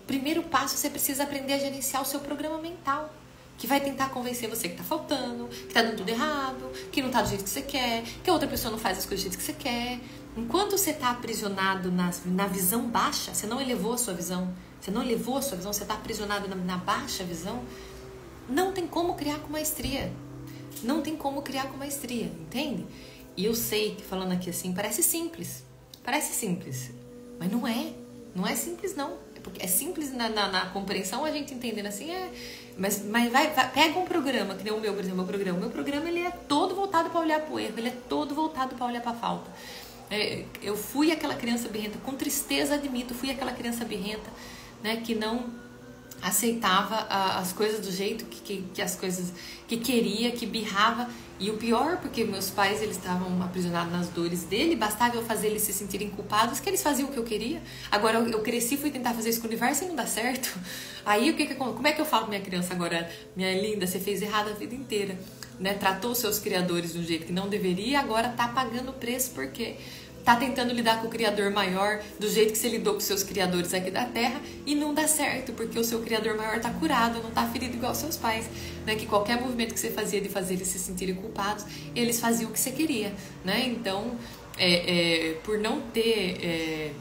primeiro passo, você precisa aprender a gerenciar o seu programa mental, que vai tentar convencer você que tá faltando, que tá dando tudo errado, que não tá do jeito que você quer, que a outra pessoa não faz as coisas do jeito que você quer. Enquanto você tá aprisionado na visão baixa, você não elevou a sua visão, você tá aprisionado na baixa visão, não tem como criar com maestria. Não tem como criar com maestria, entende? E eu sei que falando aqui assim, parece simples, mas não é simples não. É simples na compreensão, a gente entendendo assim, mas pega um programa, que nem o meu, por exemplo, o meu programa ele é todo voltado para olhar para o erro, ele é todo voltado para olhar para a falta. Eu fui aquela criança birrenta, com tristeza admito, fui aquela criança birrenta, né, que não aceitava as coisas do jeito que as coisas que queria, que birrava. E o pior, porque meus pais, eles estavam aprisionados nas dores dele, bastava eu fazer eles se sentirem culpados, que eles faziam o que eu queria. Agora eu cresci, fui tentar fazer isso com o universo e não dá certo. Aí como é que eu falo pra minha criança agora, minha linda, você fez errado a vida inteira, né? Tratou os seus criadores de um jeito que não deveria, agora tá pagando o preço porque tá tentando lidar com o criador maior do jeito que você lidou com os seus criadores aqui da Terra e não dá certo, porque o seu criador maior tá curado, não tá ferido igual aos seus pais, né? Que qualquer movimento que você fazia de fazer eles se sentirem culpados, eles faziam o que você queria, né? Então, por não ter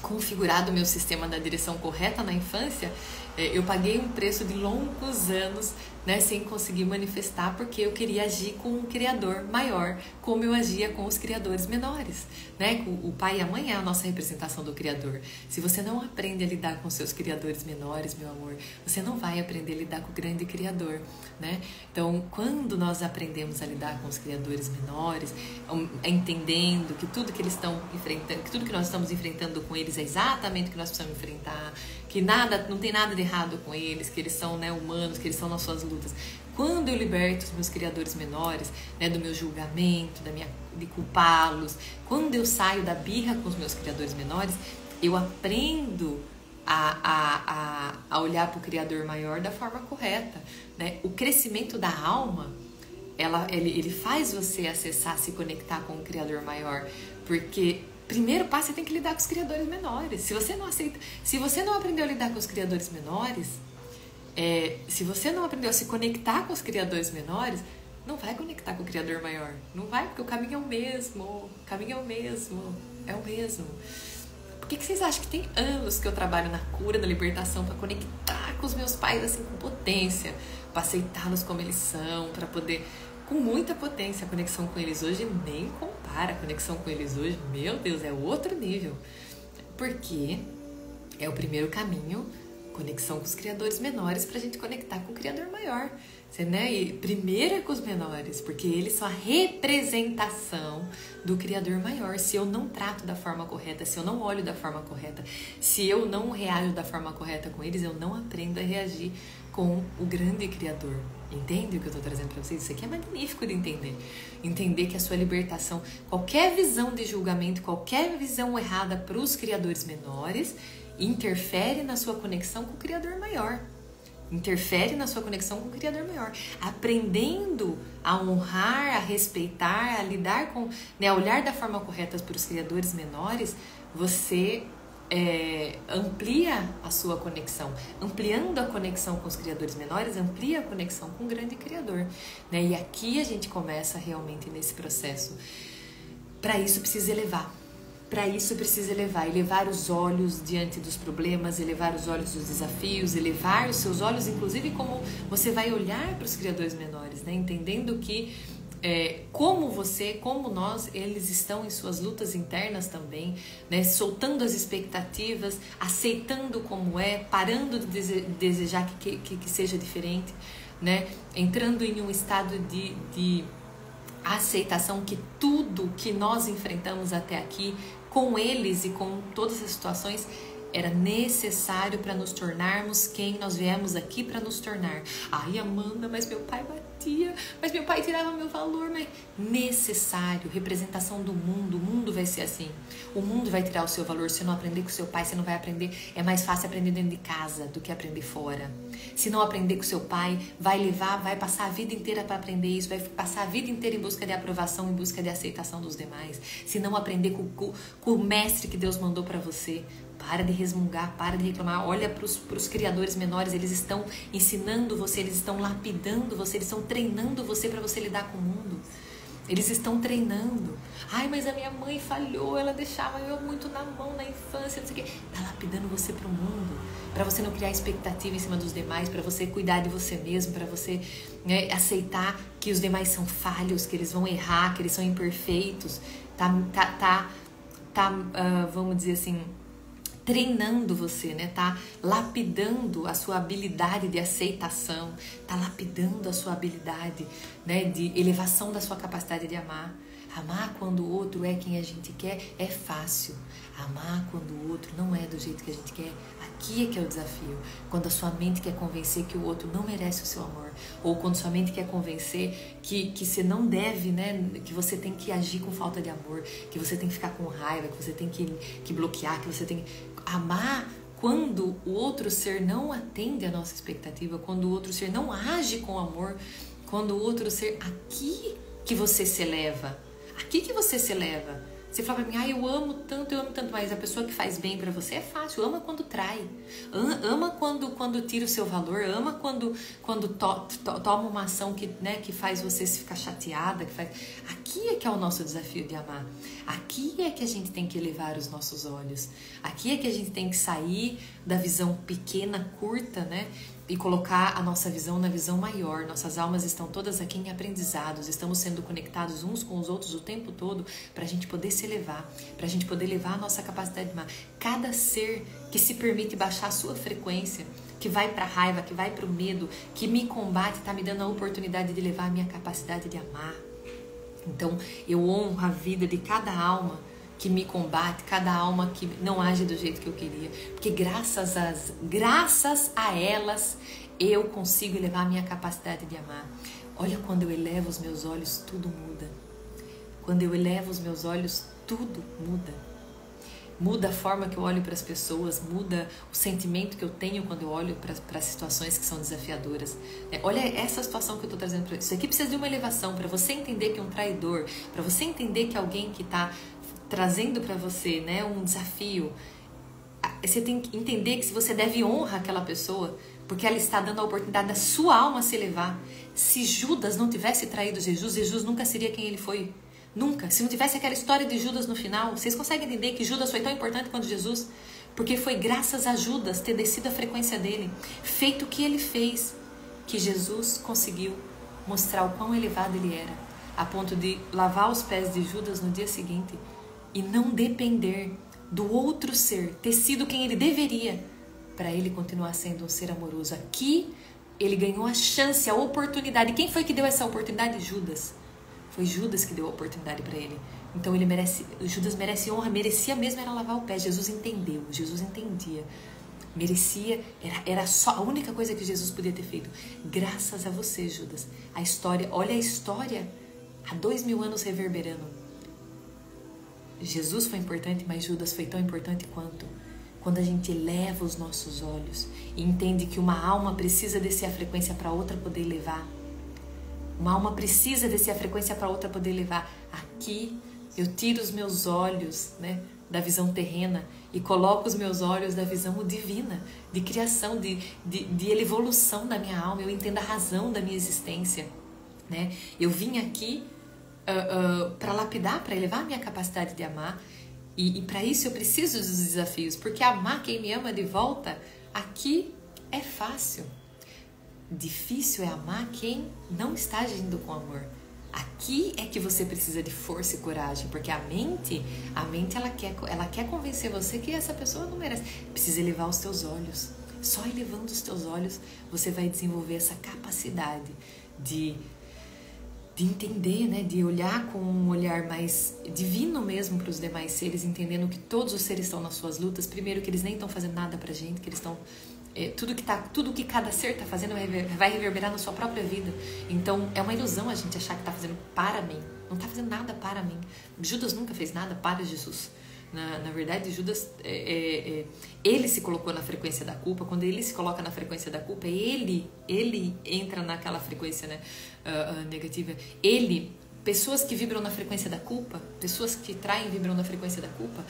configurado o meu sistema da direção correta na infância, eu paguei um preço de longos anos, né, sem conseguir manifestar, porque eu queria agir com um criador maior, como eu agia com os criadores menores, né? O pai e a mãe é a nossa representação do criador. Se você não aprende a lidar com seus criadores menores, meu amor, você não vai aprender a lidar com o grande criador, né? Então, quando nós aprendemos a lidar com os criadores menores, entendendo que tudo que eles estão enfrentando, que tudo que nós estamos enfrentando com eles é exatamente o que nós precisamos enfrentar, que não tem nada de errado com eles, que eles são, né, humanos, que eles são nas suas lutas. Quando eu liberto os meus criadores menores, né, do meu julgamento, de culpá-los, quando eu saio da birra com os meus criadores menores, eu aprendo a olhar para o criador maior da forma correta, né? O crescimento da alma, ele faz você acessar, se conectar com o criador maior, porque primeiro passo, você tem que lidar com os criadores menores. Se você não aprendeu a lidar com os criadores menores, se você não aprendeu a se conectar com os criadores menores, não vai conectar com o criador maior. Não vai, porque o caminho é o mesmo. É o mesmo. Por que vocês acham que tem anos que eu trabalho na cura, da libertação, para conectar com os meus pais assim com potência, para aceitá-los como eles são, para poder... Com muita potência, a conexão com eles hoje nem compara. A conexão com eles hoje, meu Deus, é outro nível. Porque é o primeiro caminho, conexão com os criadores menores, pra gente conectar com o criador maior. Né? E primeiro é com os menores, porque eles são a representação do criador maior. Se eu não trato da forma correta, se eu não olho da forma correta, se eu não reajo da forma correta com eles, eu não aprendo a reagir com o grande criador. Entende o que eu estou trazendo para vocês? Isso aqui é magnífico de entender. Entender que a sua libertação, qualquer visão de julgamento, qualquer visão errada para os criadores menores, interfere na sua conexão com o criador maior. interfere na sua conexão com o Criador maior. Aprendendo a honrar, a respeitar, a lidar com, né, a olhar da forma correta para os criadores menores, você amplia a sua conexão. Ampliando a conexão com os criadores menores, amplia a conexão com o grande Criador, né? E aqui a gente começa realmente nesse processo. Para isso precisa elevar. Para isso precisa elevar os olhos diante dos problemas, elevar os olhos dos desafios, elevar os seus olhos, inclusive como você vai olhar para os criadores menores, né? Entendendo que como você, como nós, eles estão em suas lutas internas também, né? Soltando as expectativas, aceitando como parando de desejar que seja diferente, né? Entrando em um estado de aceitação que tudo que nós enfrentamos até aqui, com eles e com todas as situações, era necessário para nos tornarmos quem nós viemos aqui para nos tornar. Ai, Amanda, mas meu pai batia, mas meu pai tirava meu valor, mas necessário, representação do mundo. O mundo vai ser assim. O mundo vai tirar o seu valor. Se não aprender com seu pai, você não vai aprender. É mais fácil aprender dentro de casa do que aprender fora. Se não aprender com seu pai, vai passar a vida inteira para aprender isso, vai passar a vida inteira em busca de aprovação, em busca de aceitação dos demais. Se não aprender com o mestre que Deus mandou para você, para de resmungar, para de reclamar. Olha para os criadores menores, eles estão ensinando você, eles estão lapidando você, eles estão treinando você para você lidar com o mundo. Eles estão treinando. Ai, mas a minha mãe falhou, ela deixava eu muito na mão na infância, não sei o quê. Tá lapidando você para o mundo, para você não criar expectativa em cima dos demais, para você cuidar de você mesmo, para você, né, aceitar que os demais são falhos, que eles vão errar, que eles são imperfeitos. Vamos dizer assim, treinando você, né? Tá lapidando a sua habilidade de aceitação, tá lapidando a sua habilidade, né, de elevação da sua capacidade de amar. Amar quando o outro é quem a gente quer é fácil. Amar quando o outro não é do jeito que a gente quer, aqui é que é o desafio. Quando a sua mente quer convencer que o outro não merece o seu amor, ou quando sua mente quer convencer que você não deve, né, que você tem que agir com falta de amor, que você tem que ficar com raiva, que você tem que bloquear, que você tem que amar quando o outro ser não atende a nossa expectativa, quando o outro ser não age com amor, quando o outro ser, aqui que você se eleva, aqui que você se eleva. Você fala pra mim, eu amo tanto, mas a pessoa que faz bem pra você é fácil. Ama quando trai, ama quando tira o seu valor, ama quando toma uma ação que, né, que faz você se ficar chateada. Aqui é que é o nosso desafio de amar. Aqui é que a gente tem que elevar os nossos olhos. Aqui é que a gente tem que sair da visão pequena, curta, né? E colocar a nossa visão na visão maior. Nossas almas estão todas aqui em aprendizados, estamos sendo conectados uns com os outros o tempo todo para a gente poder se elevar, para a gente poder levar a nossa capacidade de amar. Cada ser que se permite baixar a sua frequência, que vai para a raiva, que vai para o medo, que me combate, está me dando a oportunidade de levar a minha capacidade de amar. Então eu honro a vida de cada alma que me combate, cada alma que não age do jeito que eu queria, porque graças a elas eu consigo elevar a minha capacidade de amar. Olha, quando eu elevo os meus olhos, tudo muda. Quando eu elevo os meus olhos, tudo muda. Muda a forma que eu olho para as pessoas, muda o sentimento que eu tenho quando eu olho para situações que são desafiadoras. Olha essa situação que eu estou trazendo para isso. Isso aqui precisa de uma elevação, para você entender que é um traidor, para você entender que é alguém que está trazendo para você, né, um desafio. Você tem que entender que você deve honrar aquela pessoa, porque ela está dando a oportunidade da sua alma se elevar. Se Judas não tivesse traído Jesus, Jesus nunca seria quem ele foi. Nunca. Se não tivesse aquela história de Judas no final, vocês conseguem entender que Judas foi tão importante quanto Jesus? Porque foi graças a Judas ter descido a frequência dele, feito o que ele fez, que Jesus conseguiu mostrar o quão elevado ele era, a ponto de lavar os pés de Judas no dia seguinte e não depender do outro ser, ter sido quem ele deveria, para ele continuar sendo um ser amoroso. Aqui ele ganhou a chance, a oportunidade. Quem foi que deu essa oportunidade? Judas. Foi Judas que deu a oportunidade para ele. Então ele merece, Judas merece honra, merecia mesmo era lavar o pé. Jesus entendeu, Jesus entendia. Merecia, era só a única coisa que Jesus podia ter feito. Graças a você, Judas. A história, olha a história, há 2000 anos reverberando. Jesus foi importante, mas Judas foi tão importante quanto. quando a gente eleva os nossos olhos e entende que uma alma precisa descer a frequência para outra poder levar. Uma alma precisa descer a frequência para outra poder levar. Aqui eu tiro os meus olhos, né, da visão terrena e coloco os meus olhos da visão divina, de criação, de evolução da minha alma. Eu entendo a razão da minha existência, né? Eu vim aqui para lapidar, para elevar a minha capacidade de amar. E para isso eu preciso dos desafios, porque amar quem me ama de volta, aqui é fácil. Difícil é amar quem não está agindo com amor. Aqui é que você precisa de força e coragem, porque a mente ela quer convencer você que essa pessoa não merece. Precisa elevar os teus olhos. Só elevando os teus olhos você vai desenvolver essa capacidade de entender, né? De olhar com um olhar mais divino mesmo para os demais seres, entendendo que todos os seres estão nas suas lutas. Primeiro, que eles nem estão fazendo nada pra gente, que eles estão... tudo que cada ser está fazendo vai reverberar na sua própria vida. Então é uma ilusão a gente achar que está fazendo para mim. Não está fazendo nada para mim. Judas nunca fez nada para Jesus. Na verdade, Judas, ele se colocou na frequência da culpa. Quando ele se coloca na frequência da culpa, ele entra naquela frequência, né, negativa. Pessoas que vibram na frequência da culpa, pessoas que traem vibram na frequência da culpa,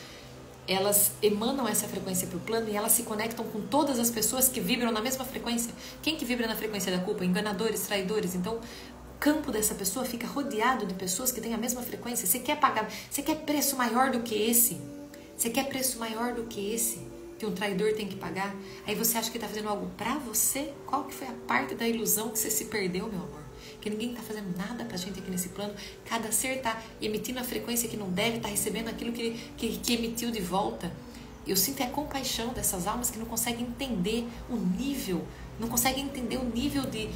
elas emanam essa frequência para o plano e elas se conectam com todas as pessoas que vibram na mesma frequência. Quem que vibra na frequência da culpa? Enganadores, traidores. Então, o campo dessa pessoa fica rodeado de pessoas que têm a mesma frequência. Você quer preço maior do que esse? Você quer preço maior do que esse que um traidor tem que pagar? Aí você acha que está fazendo algo para você? Qual que foi a parte da ilusão que você se perdeu, meu amor? Que ninguém está fazendo nada pra gente aqui nesse plano. Cada ser está emitindo a frequência que não deve, está recebendo aquilo que emitiu de volta. Eu sinto a compaixão dessas almas que não conseguem entender o nível, não conseguem entender o nível de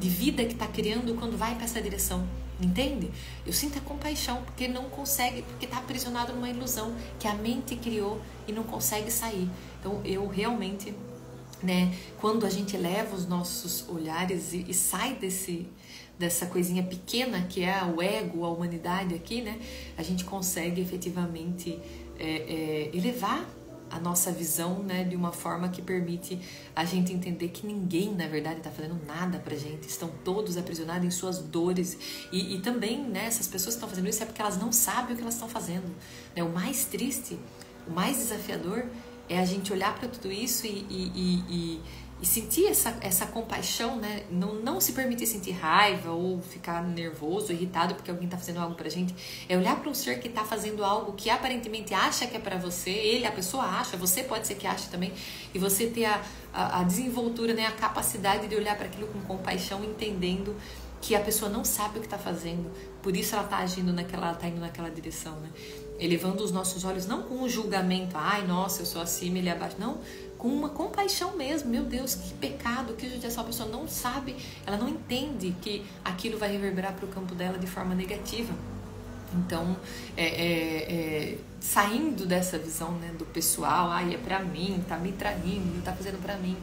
vida que está criando quando vai para essa direção. Entende? Eu sinto a compaixão porque não consegue, porque está aprisionado numa ilusão que a mente criou e não consegue sair. Então eu realmente... né? Quando a gente eleva os nossos olhares e sai dessa coisinha pequena que é o ego, a humanidade aqui, né? A gente consegue efetivamente elevar a nossa visão, né? De uma forma que permite a gente entender que ninguém, na verdade, está fazendo nada pra gente. Estão todos aprisionados em suas dores. E também, né? Essas pessoas que estão fazendo isso é porque elas não sabem o que elas estão fazendo, né? O mais triste, o mais desafiador é a gente olhar para tudo isso e sentir essa compaixão, né? Não se permitir sentir raiva ou ficar nervoso, irritado porque alguém está fazendo algo pra gente. É olhar para um ser que está fazendo algo que aparentemente acha que é para você, a pessoa acha, você pode ser que ache também, e você ter a desenvoltura, né? A capacidade de olhar para aquilo com compaixão, entendendo que a pessoa não sabe o que está fazendo, por isso ela está agindo ela está indo naquela direção, né? Elevando os nossos olhos, não com um julgamento, ai, nossa, eu sou acima, ele é abaixo, não, com uma compaixão mesmo. Meu Deus, que pecado, que judiação. A pessoa não sabe, ela não entende que aquilo vai reverberar para o campo dela de forma negativa. Então, saindo dessa visão, né, do pessoal, ai, é pra mim, tá me traindo, tá fazendo pra mim.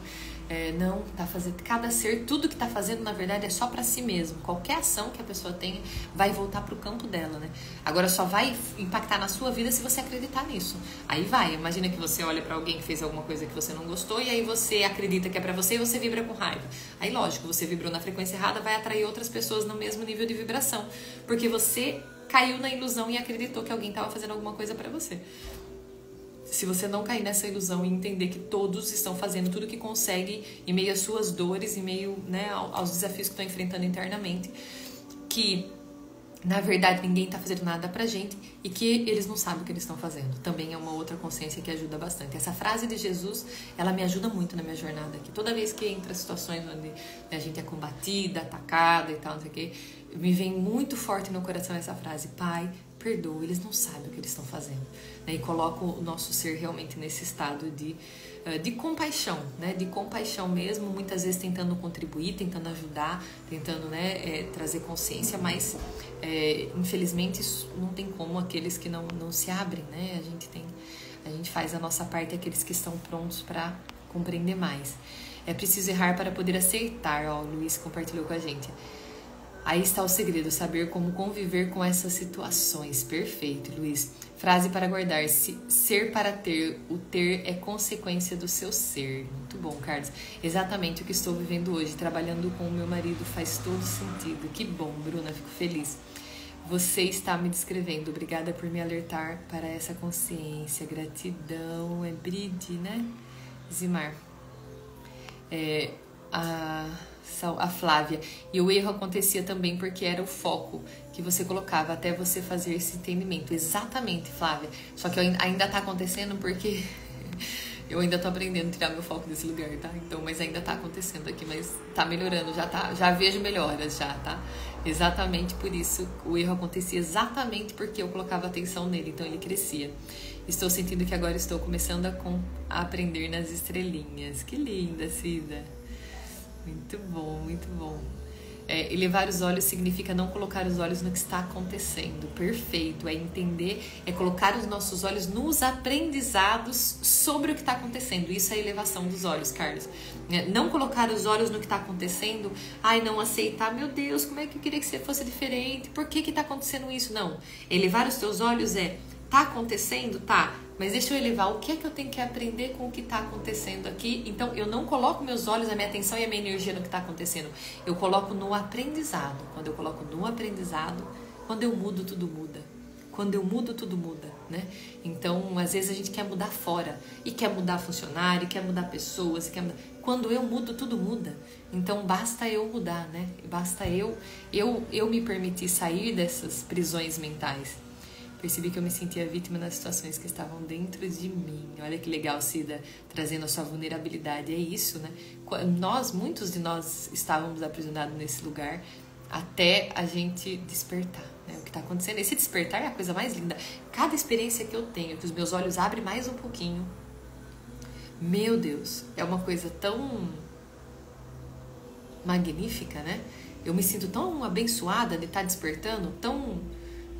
Não, tá fazendo, cada ser, tudo que tá fazendo na verdade é só pra si mesmo. Qualquer ação que a pessoa tenha vai voltar pro campo dela, né? Agora só vai impactar na sua vida se você acreditar nisso. Aí vai, imagina que você olha pra alguém que fez alguma coisa que você não gostou e aí você acredita que é pra você e você vibra com raiva. Aí lógico, você vibrou na frequência errada, vai atrair outras pessoas no mesmo nível de vibração, porque você caiu na ilusão e acreditou que alguém estava fazendo alguma coisa pra você. Se você não cair nessa ilusão e entender que todos estão fazendo tudo que conseguem em meio às suas dores, em meio, né, aos desafios que estão enfrentando internamente, que na verdade ninguém está fazendo nada pra gente e que eles não sabem o que eles estão fazendo. Também é uma outra consciência que ajuda bastante. Essa frase de Jesus, ela me ajuda muito na minha jornada aqui. Toda vez que entra situações onde a gente é combatida, atacada e tal, não sei o quê, me vem muito forte no coração essa frase: Pai, perdoa, eles não sabem o que eles estão fazendo. E coloca o nosso ser realmente nesse estado de compaixão, né? De compaixão mesmo, muitas vezes tentando contribuir, tentando ajudar, tentando, né, trazer consciência, mas infelizmente isso não tem como aqueles que não se abrem, né? A gente faz a nossa parte, aqueles que estão prontos para compreender mais. É preciso errar para poder aceitar, ó, o Luiz compartilhou com a gente. Aí está o segredo, saber como conviver com essas situações. Perfeito, Luiz. Frase para guardar: ser para ter, o ter é consequência do seu ser. Muito bom, Carlos. Exatamente o que estou vivendo hoje, trabalhando com o meu marido, faz todo sentido. Que bom, Bruna, fico feliz. Você está me descrevendo. Obrigada por me alertar para essa consciência. Gratidão. É Bride, né? Zimar. A Flávia. E o erro acontecia também porque era o foco que você colocava até você fazer esse entendimento. Exatamente, Flávia. Só que ainda tá acontecendo porque eu ainda tô aprendendo a tirar meu foco desse lugar, tá? Então, mas ainda tá acontecendo aqui, mas tá melhorando, já vejo melhoras já, tá? Exatamente por isso o erro acontecia, exatamente porque eu colocava atenção nele, então ele crescia. Estou sentindo que agora estou começando a aprender nas estrelinhas. Que linda, Cida. Muito bom, muito bom. Elevar os olhos significa não colocar os olhos no que está acontecendo. Perfeito. É entender, é colocar os nossos olhos nos aprendizados sobre o que está acontecendo. Isso é a elevação dos olhos, Carlos. Não colocar os olhos no que está acontecendo. Ai, não aceitar. Meu Deus, como é que eu queria que você fosse diferente? Por que está acontecendo isso? Não. Elevar os teus olhos tá acontecendo? Tá. Mas deixa eu elevar, o que é que eu tenho que aprender com o que está acontecendo aqui? Então, eu não coloco meus olhos, a minha atenção e a minha energia no que está acontecendo. Eu coloco no aprendizado. Quando eu coloco no aprendizado, quando eu mudo, tudo muda. Quando eu mudo, tudo muda, né? Então, às vezes a gente quer mudar fora. E quer mudar funcionário, e quer mudar pessoas, Quando eu mudo, tudo muda. Então, basta eu mudar, né? Basta eu me permitir sair dessas prisões mentais. Percebi que eu me sentia vítima nas situações que estavam dentro de mim. Olha que legal, Cida, trazendo a sua vulnerabilidade. É isso, né? Muitos de nós estávamos aprisionados nesse lugar até a gente despertar, né? O que está acontecendo? Esse despertar é a coisa mais linda. Cada experiência que eu tenho, que os meus olhos abrem mais um pouquinho, meu Deus, é uma coisa tão magnífica, né? Eu me sinto tão abençoada de estar despertando, tão...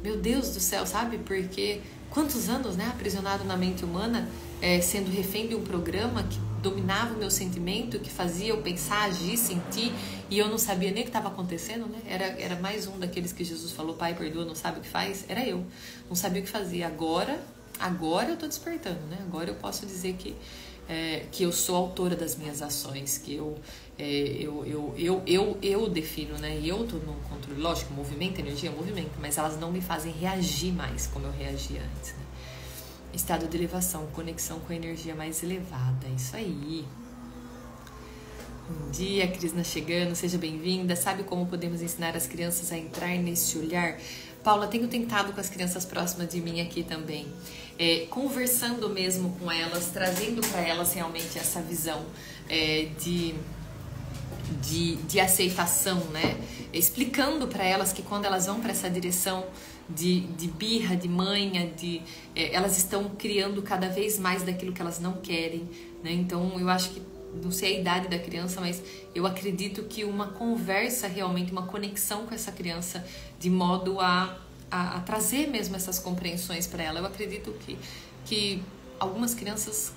Meu Deus do céu, sabe? Porque quantos anos, né, aprisionado na mente humana, sendo refém de um programa que dominava o meu sentimento, que fazia eu pensar, agir, sentir, e eu não sabia nem o que estava acontecendo, né? Era mais um daqueles que Jesus falou: Pai, perdoa, não sabe o que faz. Era eu, não sabia o que fazia. Agora eu tô despertando, né? Agora eu posso dizer que eu sou autora das minhas ações, que eu defino, né? E eu tô no controle. Lógico, movimento, energia, movimento, mas elas não me fazem reagir mais como eu reagia antes, né? Estado de elevação, conexão com a energia mais elevada, isso aí. Bom dia, Crisna chegando, seja bem-vinda. Sabe como podemos ensinar as crianças a entrar nesse olhar? Paula, tenho tentado com as crianças próximas de mim aqui também, conversando mesmo com elas, trazendo para elas realmente essa visão de aceitação, né? Explicando para elas que quando elas vão para essa direção de birra, de manha, elas estão criando cada vez mais daquilo que elas não querem, né? Então eu acho que, não sei a idade da criança, mas eu acredito que uma conversa realmente, uma conexão com essa criança, de modo a trazer mesmo essas compreensões para ela. Eu acredito que algumas crianças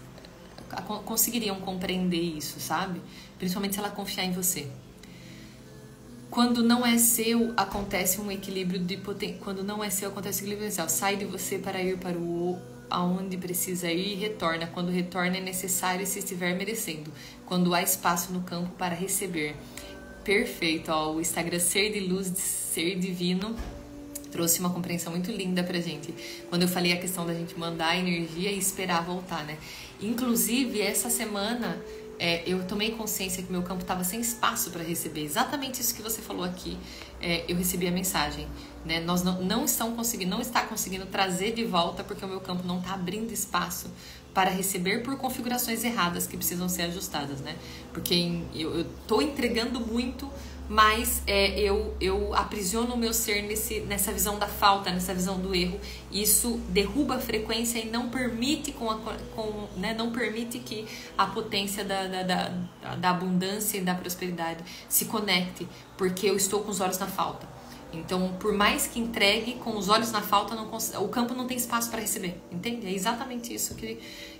conseguiriam compreender isso, sabe? Principalmente se ela confiar em você. Quando não é seu, acontece um equilíbrio de potência. Quando não é seu, acontece um equilíbrio potencial. Sai de você para ir para aonde precisa ir e retorna. Quando retorna é necessário se estiver merecendo. Quando há espaço no campo para receber. Perfeito, ó, o Instagram Ser de Luz, de Ser Divino, trouxe uma compreensão muito linda pra gente. Quando eu falei a questão da gente mandar energia e esperar voltar, né? Inclusive, essa semana eu tomei consciência que meu campo estava sem espaço para receber. Exatamente isso que você falou aqui. Eu recebi a mensagem, né? Nós não está conseguindo trazer de volta porque o meu campo não está abrindo espaço para receber por configurações erradas que precisam ser ajustadas, né? Porque eu estou entregando muito, mas eu aprisiono o meu ser nessa visão da falta, nessa visão do erro. Isso derruba a frequência e não permite, né, não permite que a potência da abundância e da prosperidade se conecte, porque eu estou com os olhos na falta. Então, por mais que entregue com os olhos na falta, o campo não tem espaço para receber, entende? É exatamente isso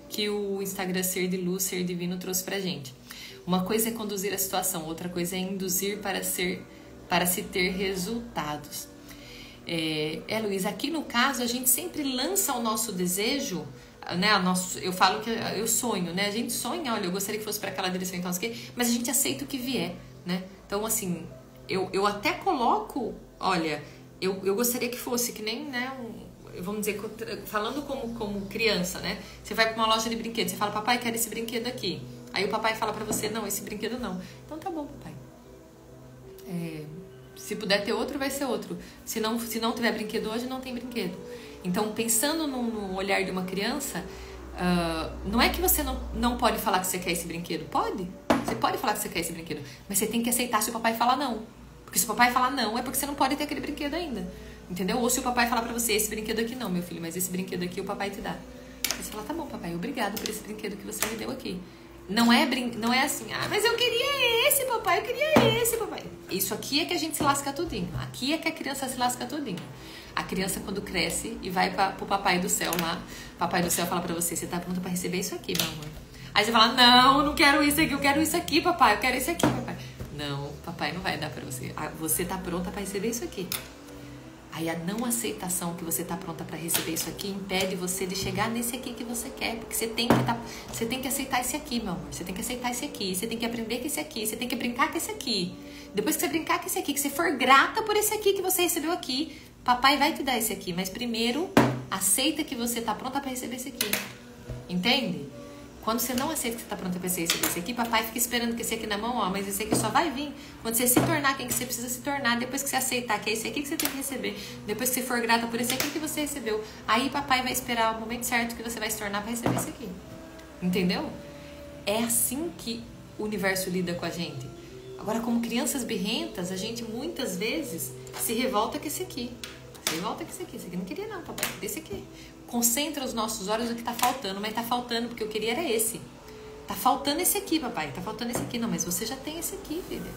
que o Instagram Ser de Luz, Ser Divino trouxe pra gente. Uma coisa é conduzir a situação, outra coisa é induzir para ser para se ter resultados. Luiz, aqui no caso a gente sempre lança o nosso desejo, né? Eu falo que eu sonho, né? A gente sonha, olha, eu gostaria que fosse para aquela direção, então, mas a gente aceita o que vier, né? Então, assim, eu até coloco, olha, eu gostaria que fosse que nem, né? Vamos dizer, falando como criança, né? Você vai para uma loja de brinquedos, você fala, papai, quero esse brinquedo aqui. Aí o papai fala para você, não, esse brinquedo não. Então tá bom, papai. Se puder ter outro, vai ser outro. Se não tiver brinquedo hoje, não tem brinquedo. Então, pensando no olhar de uma criança, não é que você não pode falar que você quer esse brinquedo. Pode. Você pode falar que você quer esse brinquedo. Mas você tem que aceitar se o papai falar não. Porque se o papai falar não, é porque você não pode ter aquele brinquedo ainda. Entendeu? Ou se o papai falar pra você, esse brinquedo aqui não, meu filho, mas esse brinquedo aqui o papai te dá. Aí você fala, tá bom, papai, obrigado por esse brinquedo que você me deu aqui. Não é assim, mas eu queria esse, papai, eu queria esse, papai. Isso aqui é que a gente se lasca tudinho. Aqui é que a criança se lasca tudinho. A criança, quando cresce e vai pro papai do céu lá, papai do céu fala pra você, você tá pronto pra receber isso aqui, meu amor? Aí você fala, não quero isso aqui, eu quero isso aqui, papai, eu quero isso aqui, papai. Não, papai não vai dar pra você. Você tá pronta pra receber isso aqui. Aí a não aceitação que você tá pronta para receber isso aqui impede você de chegar nesse aqui que você quer, porque você tem que aceitar esse aqui, meu amor. Você tem que aceitar esse aqui, você tem que aprender com esse aqui, você tem que brincar com esse aqui. Depois que você brincar com esse aqui, que você for grata por esse aqui que você recebeu aqui, papai vai te dar esse aqui, mas primeiro aceita que você tá pronta para receber esse aqui. Entende? Quando você não aceita que você está pronta para receber esse aqui, papai fica esperando que esse aqui na mão, mas esse aqui só vai vir quando você se tornar quem que você precisa se tornar, depois que você aceitar que é esse aqui que você tem que receber, depois que você for grata por esse aqui que você recebeu, aí papai vai esperar o momento certo que você vai se tornar para receber esse aqui. Entendeu? É assim que o universo lida com a gente. Agora, como crianças birrentas, a gente muitas vezes se revolta com esse aqui. Se revolta com esse aqui. Esse aqui não queria não, papai. Esse aqui. Concentra os nossos olhos no que tá faltando, mas tá faltando porque eu queria era esse. Tá faltando esse aqui, papai. Tá faltando esse aqui. Não, mas você já tem esse aqui, filha.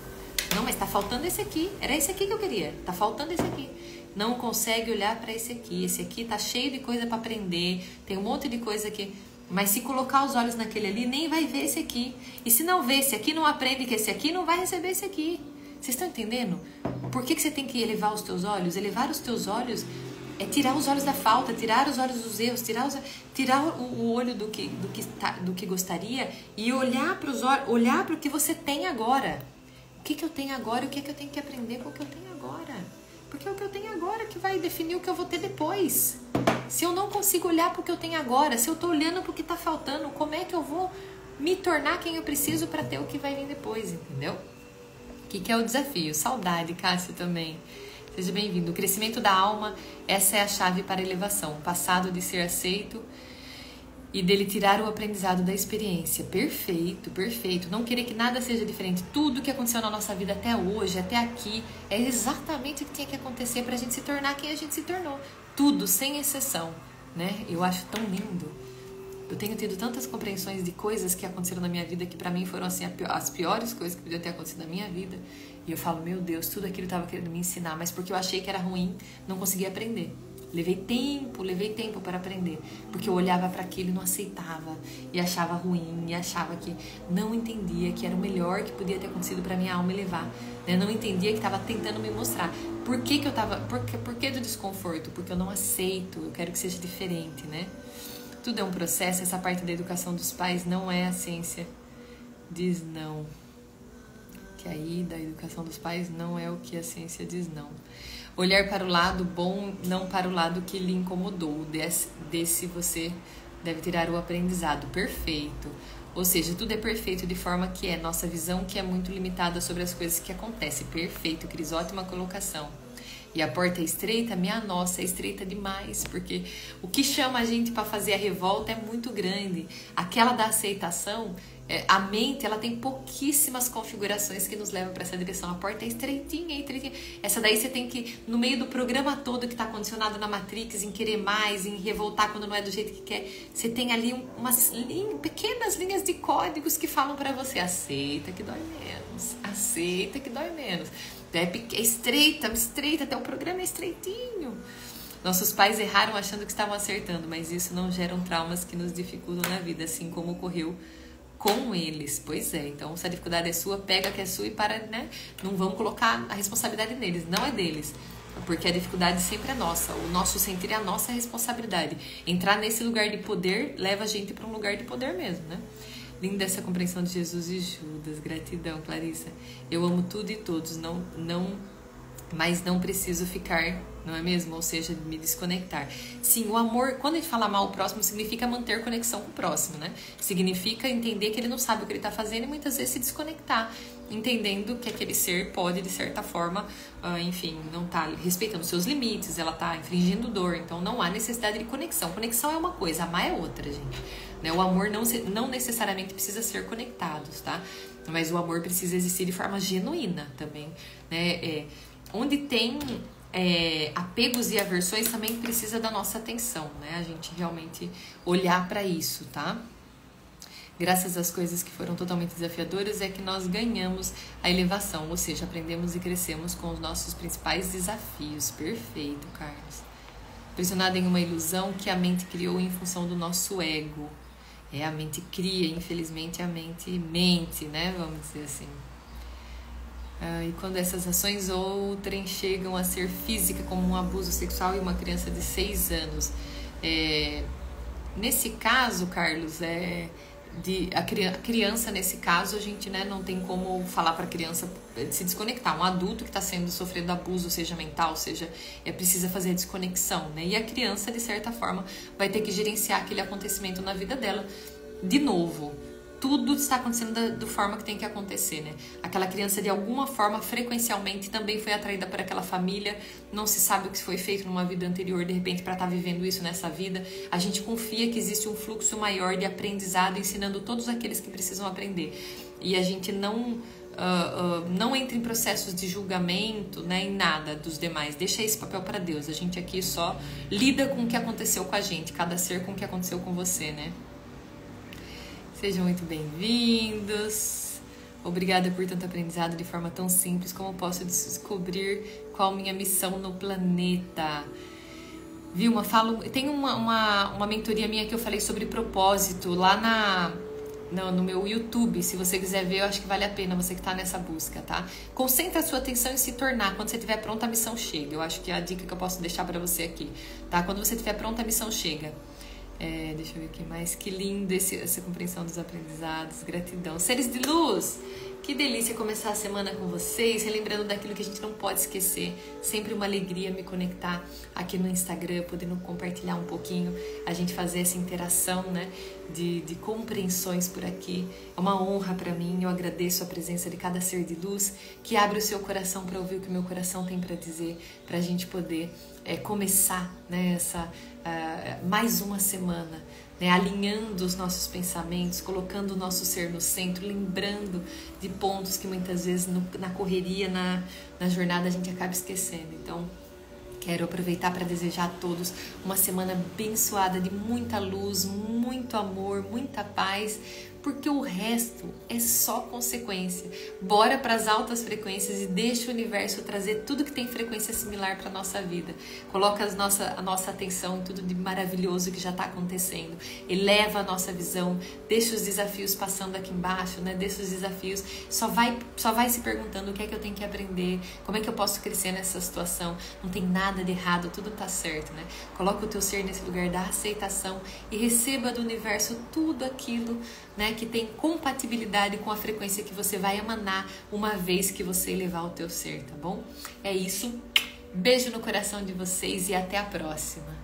Não, mas tá faltando esse aqui. Era esse aqui que eu queria. Tá faltando esse aqui. Não consegue olhar para esse aqui. Esse aqui tá cheio de coisa para aprender. Tem um monte de coisa aqui. Mas se colocar os olhos naquele ali, nem vai ver esse aqui. E se não vê esse aqui, não aprende que esse aqui, não vai receber esse aqui. Vocês estão entendendo? Por que você tem que elevar os teus olhos? Elevar os teus olhos é tirar os olhos da falta, tirar os olhos dos erros, tirar o olho do que gostaria e olhar para os olhos, olhar para o que você tem agora. O que eu tenho agora e o que eu tenho que aprender com o que eu tenho agora. Porque é o que eu tenho agora que vai definir o que eu vou ter depois. Se eu não consigo olhar para o que eu tenho agora, se eu estou olhando para o que está faltando, como é que eu vou me tornar quem eu preciso para ter o que vai vir depois, entendeu? O que é o desafio? Saudade, Cássio, também. Seja bem-vindo. O crescimento da alma, essa é a chave para a elevação. O passado de ser aceito e dele tirar o aprendizado da experiência. Perfeito, perfeito. Não querer que nada seja diferente. Tudo que aconteceu na nossa vida até hoje, até aqui, é exatamente o que tinha que acontecer para a gente se tornar quem a gente se tornou. Tudo, sem exceção, né? Eu acho tão lindo. Eu tenho tido tantas compreensões de coisas que aconteceram na minha vida que pra mim foram assim as piores coisas que podiam ter acontecido na minha vida. E eu falo, meu Deus, tudo aquilo estava querendo me ensinar, mas porque eu achei que era ruim, não conseguia aprender. Levei tempo para aprender, porque eu olhava para aquilo e não aceitava, e achava ruim, e achava que não entendia que era o melhor que podia ter acontecido para minha alma elevar, né? Não entendia que estava tentando me mostrar. Por que do desconforto? Porque eu não aceito, eu quero que seja diferente, né? Tudo é um processo, essa parte da educação dos pais não é a ciência, diz não. Que aí da educação dos pais não é o que a ciência diz não. Olhar para o lado bom, não para o lado que lhe incomodou. Desse você deve tirar o aprendizado. Perfeito. Ou seja, tudo é perfeito de forma que é nossa visão que é muito limitada sobre as coisas que acontecem. Perfeito, Cris, ótima colocação. E a porta é estreita, minha nossa, é estreita demais, porque o que chama a gente para fazer a revolta é muito grande. Aquela da aceitação, a mente, ela tem pouquíssimas configurações que nos levam para essa direção. A porta é estreitinha, estreitinha. Essa daí você tem que, no meio do programa todo que está condicionado na Matrix, em querer mais, em revoltar quando não é do jeito que quer, você tem ali umas pequenas linhas de códigos que falam para você, aceita que dói menos, aceita que dói menos. É estreita, até o programa é estreitinho. Nossos pais erraram achando que estavam acertando, mas isso não geram traumas que nos dificultam na vida, assim como ocorreu com eles. Pois é, então se a dificuldade é sua, pega que é sua e para, né? Não vamos colocar a responsabilidade neles, não é deles. Porque a dificuldade sempre é nossa, o nosso sentir é a nossa responsabilidade. Entrar nesse lugar de poder leva a gente para um lugar de poder mesmo, né? Linda essa compreensão de Jesus e Judas. Gratidão, Clarissa. Eu amo tudo e todos, mas não preciso ficar, não é mesmo? Ou seja, me desconectar. Sim, o amor, quando a gente fala amar o próximo, significa manter conexão com o próximo, né? Significa entender que ele não sabe o que ele está fazendo e muitas vezes se desconectar, entendendo que aquele ser pode, de certa forma, enfim, não tá respeitando seus limites, ela tá infringindo dor, então não há necessidade de conexão. Conexão é uma coisa, amar é outra, gente. Né? O amor não necessariamente precisa ser conectados, tá? Mas o amor precisa existir de forma genuína também, né? Onde tem apegos e aversões também precisa da nossa atenção, né? A gente realmente olhar para isso, tá? Graças às coisas que foram totalmente desafiadoras é que nós ganhamos a elevação, ou seja, aprendemos e crescemos com os nossos principais desafios. Perfeito, Carlos. Pressionado em uma ilusão que a mente criou em função do nosso ego. A mente cria, infelizmente a mente mente, né? Vamos dizer assim. E quando essas ações outrem chegam a ser física, como um abuso sexual em uma criança de 6 anos. Nesse caso, Carlos, a criança, nesse caso, a gente, né, não tem como falar para a criança se desconectar. Um adulto que está sofrendo abuso, seja mental, seja precisa fazer a desconexão, né? E a criança, de certa forma, vai ter que gerenciar aquele acontecimento na vida dela de novo. Tudo está acontecendo da forma que tem que acontecer, né? Aquela criança, de alguma forma, frequencialmente, também foi atraída por aquela família. Não se sabe o que foi feito numa vida anterior, de repente, para estar vivendo isso nessa vida. A gente confia que existe um fluxo maior de aprendizado, ensinando todos aqueles que precisam aprender. E a gente não entra em processos de julgamento, né, em nada dos demais. Deixa esse papel para Deus. A gente aqui só lida com o que aconteceu com a gente, cada ser com o que aconteceu com você, né? Sejam muito bem-vindos. Obrigada por tanto aprendizado de forma tão simples. Como posso descobrir qual minha missão no planeta? Vilma, tem uma mentoria minha que eu falei sobre propósito lá no meu YouTube. Se você quiser ver, eu acho que vale a pena, você que está nessa busca, tá? Concentra a sua atenção em se tornar. Quando você estiver pronta, a missão chega. Eu acho que é a dica que eu posso deixar para você aqui, tá? Quando você estiver pronta, a missão chega. Deixa eu ver aqui mais. Que lindo essa compreensão dos aprendizados. Gratidão. Seres de luz, que delícia começar a semana com vocês, relembrando daquilo que a gente não pode esquecer. Sempre uma alegria me conectar aqui no Instagram, podendo compartilhar um pouquinho, a gente fazer essa interação, né, de compreensões por aqui. É uma honra para mim. Eu agradeço a presença de cada ser de luz que abre o seu coração para ouvir o que o meu coração tem para dizer, para a gente poder começar, né, mais uma semana, né, alinhando os nossos pensamentos, colocando o nosso ser no centro, lembrando de pontos que muitas vezes na correria, na jornada, a gente acaba esquecendo. Então, quero aproveitar para desejar a todos uma semana abençoada de muita luz, muito amor, muita paz, porque o resto é só consequência. Bora para as altas frequências e deixa o universo trazer tudo que tem frequência similar para a nossa vida. Coloca a nossa atenção em tudo de maravilhoso que já está acontecendo. Eleva a nossa visão, deixa os desafios passando aqui embaixo, né? Deixa os desafios. Só vai se perguntando o que é que eu tenho que aprender, como é que eu posso crescer nessa situação. Não tem nada de errado, tudo está certo, né? Coloca o teu ser nesse lugar da aceitação e receba do universo tudo aquilo, né, que tem compatibilidade com a frequência que você vai emanar uma vez que você elevar o teu ser, tá bom? É isso. Beijo no coração de vocês e até a próxima.